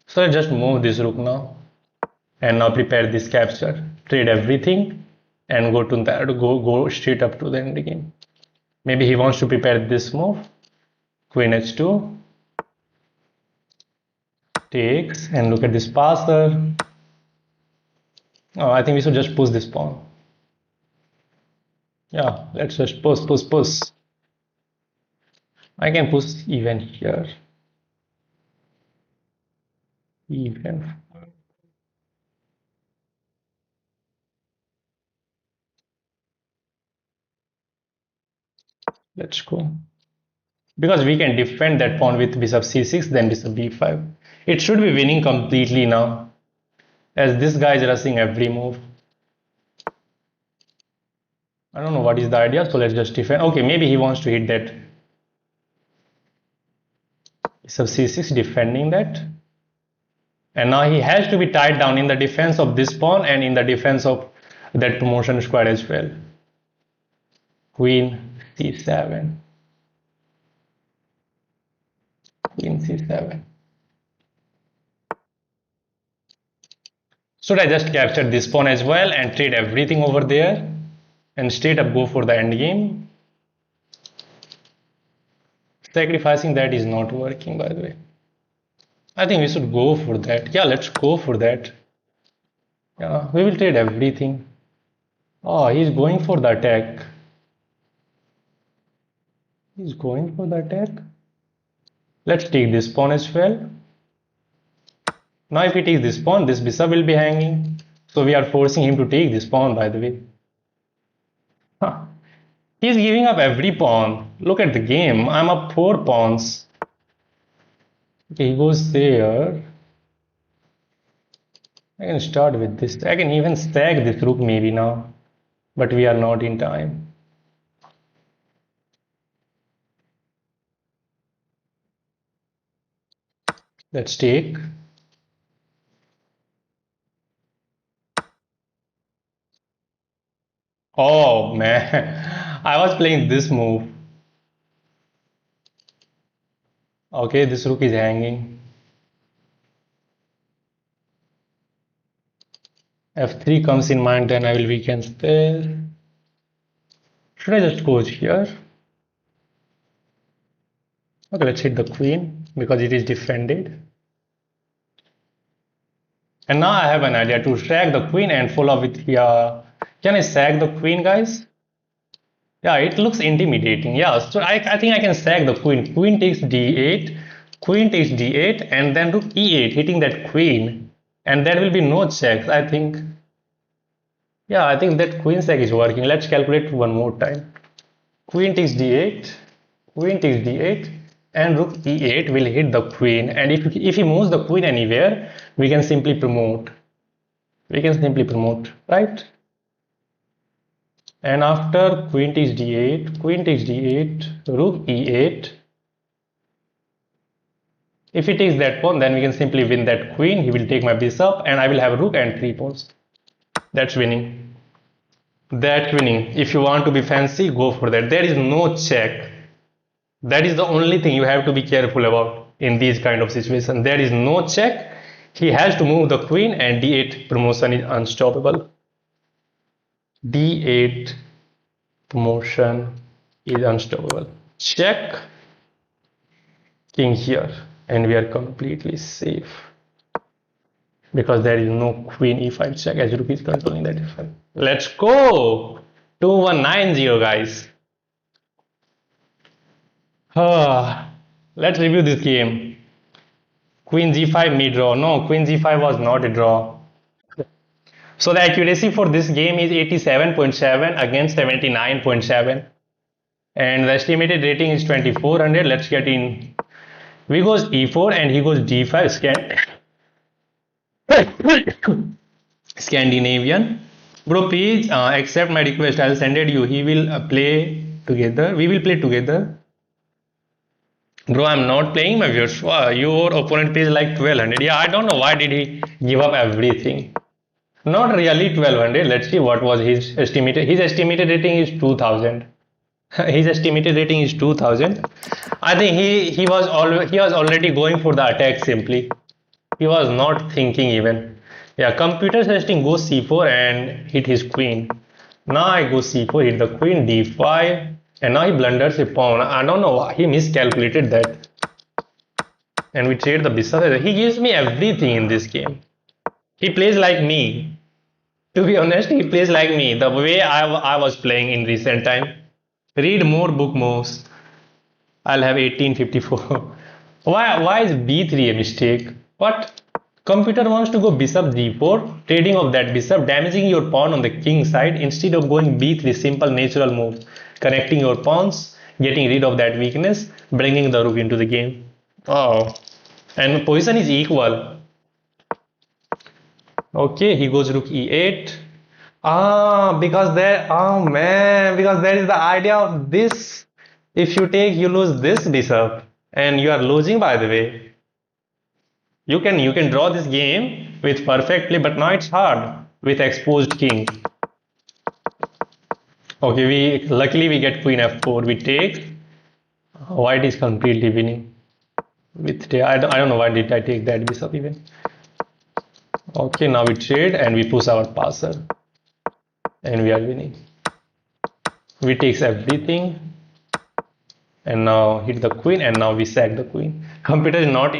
So let's just move this rook now, and now prepare this capture, trade everything, and go to that. Go straight up to the end game. Maybe he wants to prepare this move. Queen h2 takes, and look at this passer. Oh, I think we should just push this pawn. Yeah, let's just push. I can push even here. Even. Let's go. Because we can defend that pawn with bishop c6, then bishop b5. It should be winning completely now, as this guy is rushing every move. I don't know what is the idea, so let's just defend. Okay, maybe he wants to hit that bishop c6, defending that. And now he has to be tied down in the defense of this pawn and in the defense of that promotion square as well. Queen c7. Queen c7. Should I just capture this pawn as well and trade everything over there and straight up go for the end game? Sacrificing that is not working, by the way. I think we should go for that. Yeah, let's go for that. Yeah, we will trade everything. Oh, he's going for the attack. He's going for the attack. Let's take this pawn as well. Now if he takes this pawn, this bishop will be hanging. So we are forcing him to take this pawn, by the way. Huh. He's giving up every pawn. Look at the game. I'm up 4 pawns. Okay, he goes there. I can start with this. I can even stack this rook maybe now. But we are not in time. Let's take. Oh man, I was playing this move. Okay, this rook is hanging. F3 comes in mind, then I will weaken there. Should I just go here? Okay, let's hit the queen because it is defended. And now I have an idea to sack the queen and follow with here. Can I sack the queen, guys? Yeah, it looks intimidating. Yeah, so I think I can sack the queen. Queen takes d8, queen takes d8, and then rook e8, hitting that queen. And there will be no checks, I think. Yeah, I think that queen sack is working. Let's calculate one more time. Queen takes d8, queen takes d8, and rook e8 will hit the queen. And if he moves the queen anywhere, we can simply promote. We can simply promote, right? And after queen takes d8, queen takes d8, rook e8. If he takes that pawn, then we can simply win that queen. He will take my bishop, and I will have a rook and 3 pawns. That's winning. That's winning. If you want to be fancy, go for that. There is no check. That is the only thing you have to be careful about in these kind of situations. There is no check. He has to move the queen, and d8 promotion is unstoppable. d8 promotion is unstoppable. Check, king here, and we are completely safe because there is no queen e5 check as rook is controlling that defense. Let's go. 2190, guys. Let's review this game. Queen g5 me draw. No, queen g5 was not a draw. So the accuracy for this game is 87.7 against 79.7, and the estimated rating is 2400. Let's get in. We goes e4 and he goes d5. Scandinavian. Bro, please accept my request. I'll send it you. He will play together. We will play together. Bro, I'm not playing, my viewers. Wow, your opponent pays like 1200. Yeah, I don't know why did he give up everything. Not really 1200. Let's see what was his estimated. His estimated rating is 2000. His estimated rating is 2000. I think he was already going for the attack simply. He was not thinking even. Yeah, computer suggesting go c4 and hit his queen. Now I go c4, hit the queen, d5, and now he blunders a pawn. I don't know why he miscalculated that. And we trade the bishop. He gives me everything in this game. He plays like me. To be honest, he plays like me. The way I was playing in recent time. Read more book moves. I'll have 1854. Why is b3 a mistake? What? Computer wants to go bishop g4, trading of that bishop, damaging your pawn on the king side instead of going b3, simple natural move, connecting your pawns, getting rid of that weakness, bringing the rook into the game. Oh, and position is equal. Okay, he goes rook e8. Because there, oh man, because there is the idea of this. If you take, you lose this bishop, and you are losing, by the way. You can draw this game with perfect play, but now it's hard with exposed king. Okay, we luckily we get queen f4. We take. White is completely winning. With I don't know why did I take that bishop even. Okay, now we trade and we push our passer, and we are winning. We takes everything, and now hit the queen, and now we sack the queen. Computer is not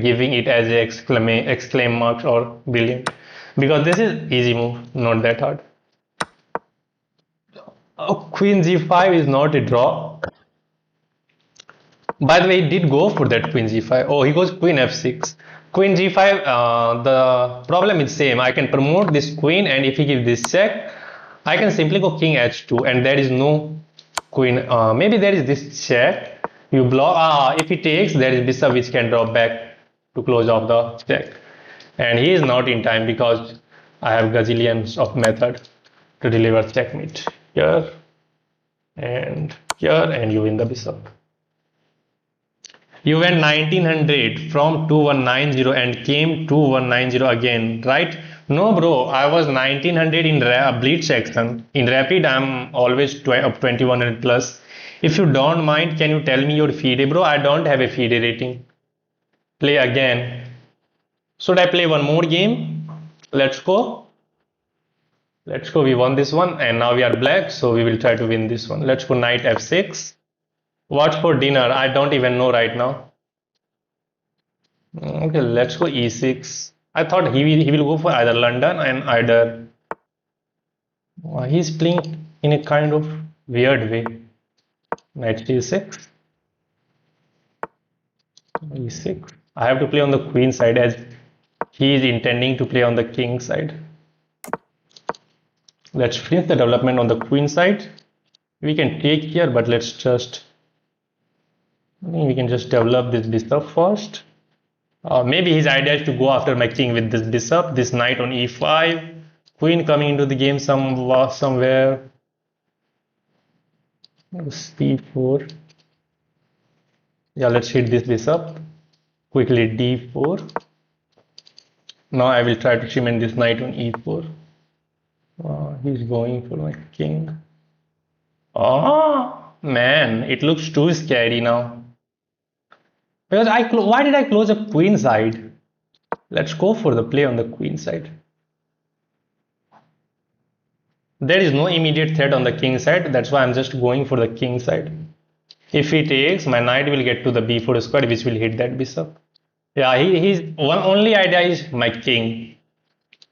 giving it as a exclaim marks or brilliant, because this is easy move, not that hard. Oh, queen g5 is not a draw. By the way, he did go for that queen g5. Oh, he goes queen f6. Queen g5, the problem is same. I can promote this queen, and if he gives this check, I can simply go king h2, and there is no queen. Maybe there is this check. You block. If he takes, there is bishop which can drop back to close off the check. And he is not in time because I have gazillions of method to deliver checkmate here and here, and you win the bishop. You went 1900 from 2190 and came 2190 again, right? No, bro, I was 1900 in bleed section. In rapid, I'm always 2100 plus. If you don't mind, can you tell me your FIDE, bro? I don't have a FIDE rating. Play again. Should I play one more game? Let's go. Let's go. We won this one, and now we are black, so we will try to win this one. Let's go knight f6. What for dinner? I don't even know right now. Okay, let's go e6. I thought he will go for either London and either. He's playing in a kind of weird way. Knight c6. e6. I have to play on the queen side as he is intending to play on the king side. Let's finish the development on the queen side. We can take here, but let's just. We can just develop this bishop first. Maybe his idea is to go after my king with this bishop, this knight on e5, queen coming into the game somewhere. c4. Yeah, let's hit this bishop. Quickly d4. Now I will try to cement this knight on e4. He's going for my king. Oh man, it looks too scary now. Because why did I close a queen side? Let's go for the play on the queen side. There is no immediate threat on the king side. That's why I'm just going for the king side. If he takes, my knight will get to the b4 square, which will hit that bishop. Yeah, his one only idea is my king.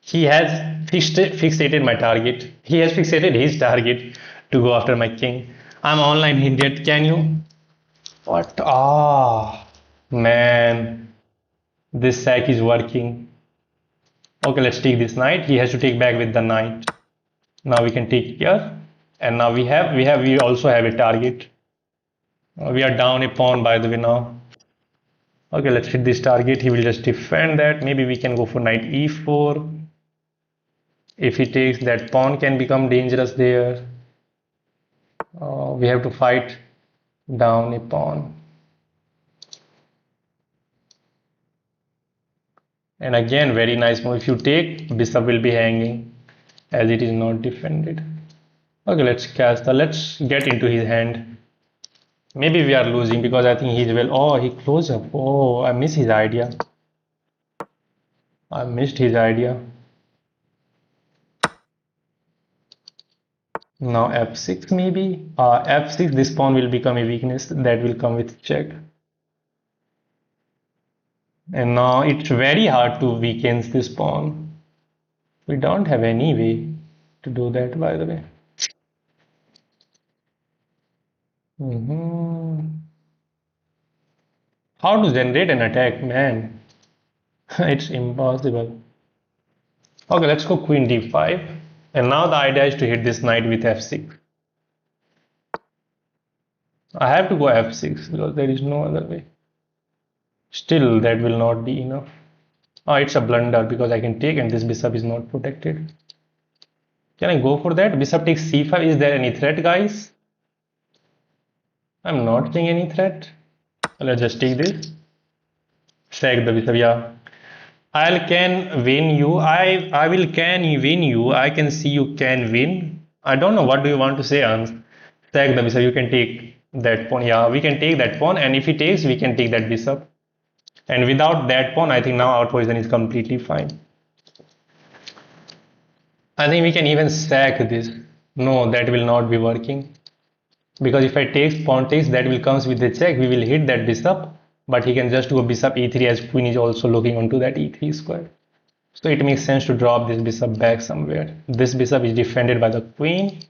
He has fixated my target. He has fixated his target to go after my king. I'm online idiot. Can you? What? Man, this sack is working. Okay, let's take this knight. He has to take back with the knight. Now we can take here, and now we also have a target. We are down a pawn, by the way, now. Okay, let's hit this target. He will just defend that. Maybe we can go for knight e4. If he takes, that pawn can become dangerous there. We have to fight down a pawn. And again, very nice move. If you take, bishop will be hanging as it is not defended. Okay, let's get into his hand. Maybe we are losing because I think he's well. Oh, he closed up. Oh, I miss his idea. I missed his idea. Now f6 maybe. F6, this pawn will become a weakness that will come with check. And now it's very hard to weaken this pawn. We don't have any way to do that, by the way. How to generate an attack, man? It's impossible. Okay, let's go queen d5. And now the idea is to hit this knight with f6. I have to go f6 because there is no other way. Still, that will not be enough. Oh, it's a blunder because I can take and this bishop is not protected. Can I go for that? Bishop takes c5. Is there any threat, guys? I'm not seeing any threat. Let's just take this. Sack the bishop, yeah. I can win you. I will can win you. I can see you can win. I don't know what do you want to say, Ans. Sack the bishop. You can take that pawn. Yeah, we can take that pawn, and if he takes, we can take that bishop. And without that pawn, I think now our position is completely fine. I think we can even sack this. No, that will not be working. Because if I take pawn takes, that will comes with the check. We will hit that bishop, but he can just do a bishop e3 as queen is also looking onto that e3 square. So it makes sense to drop this bishop back somewhere. This bishop is defended by the queen.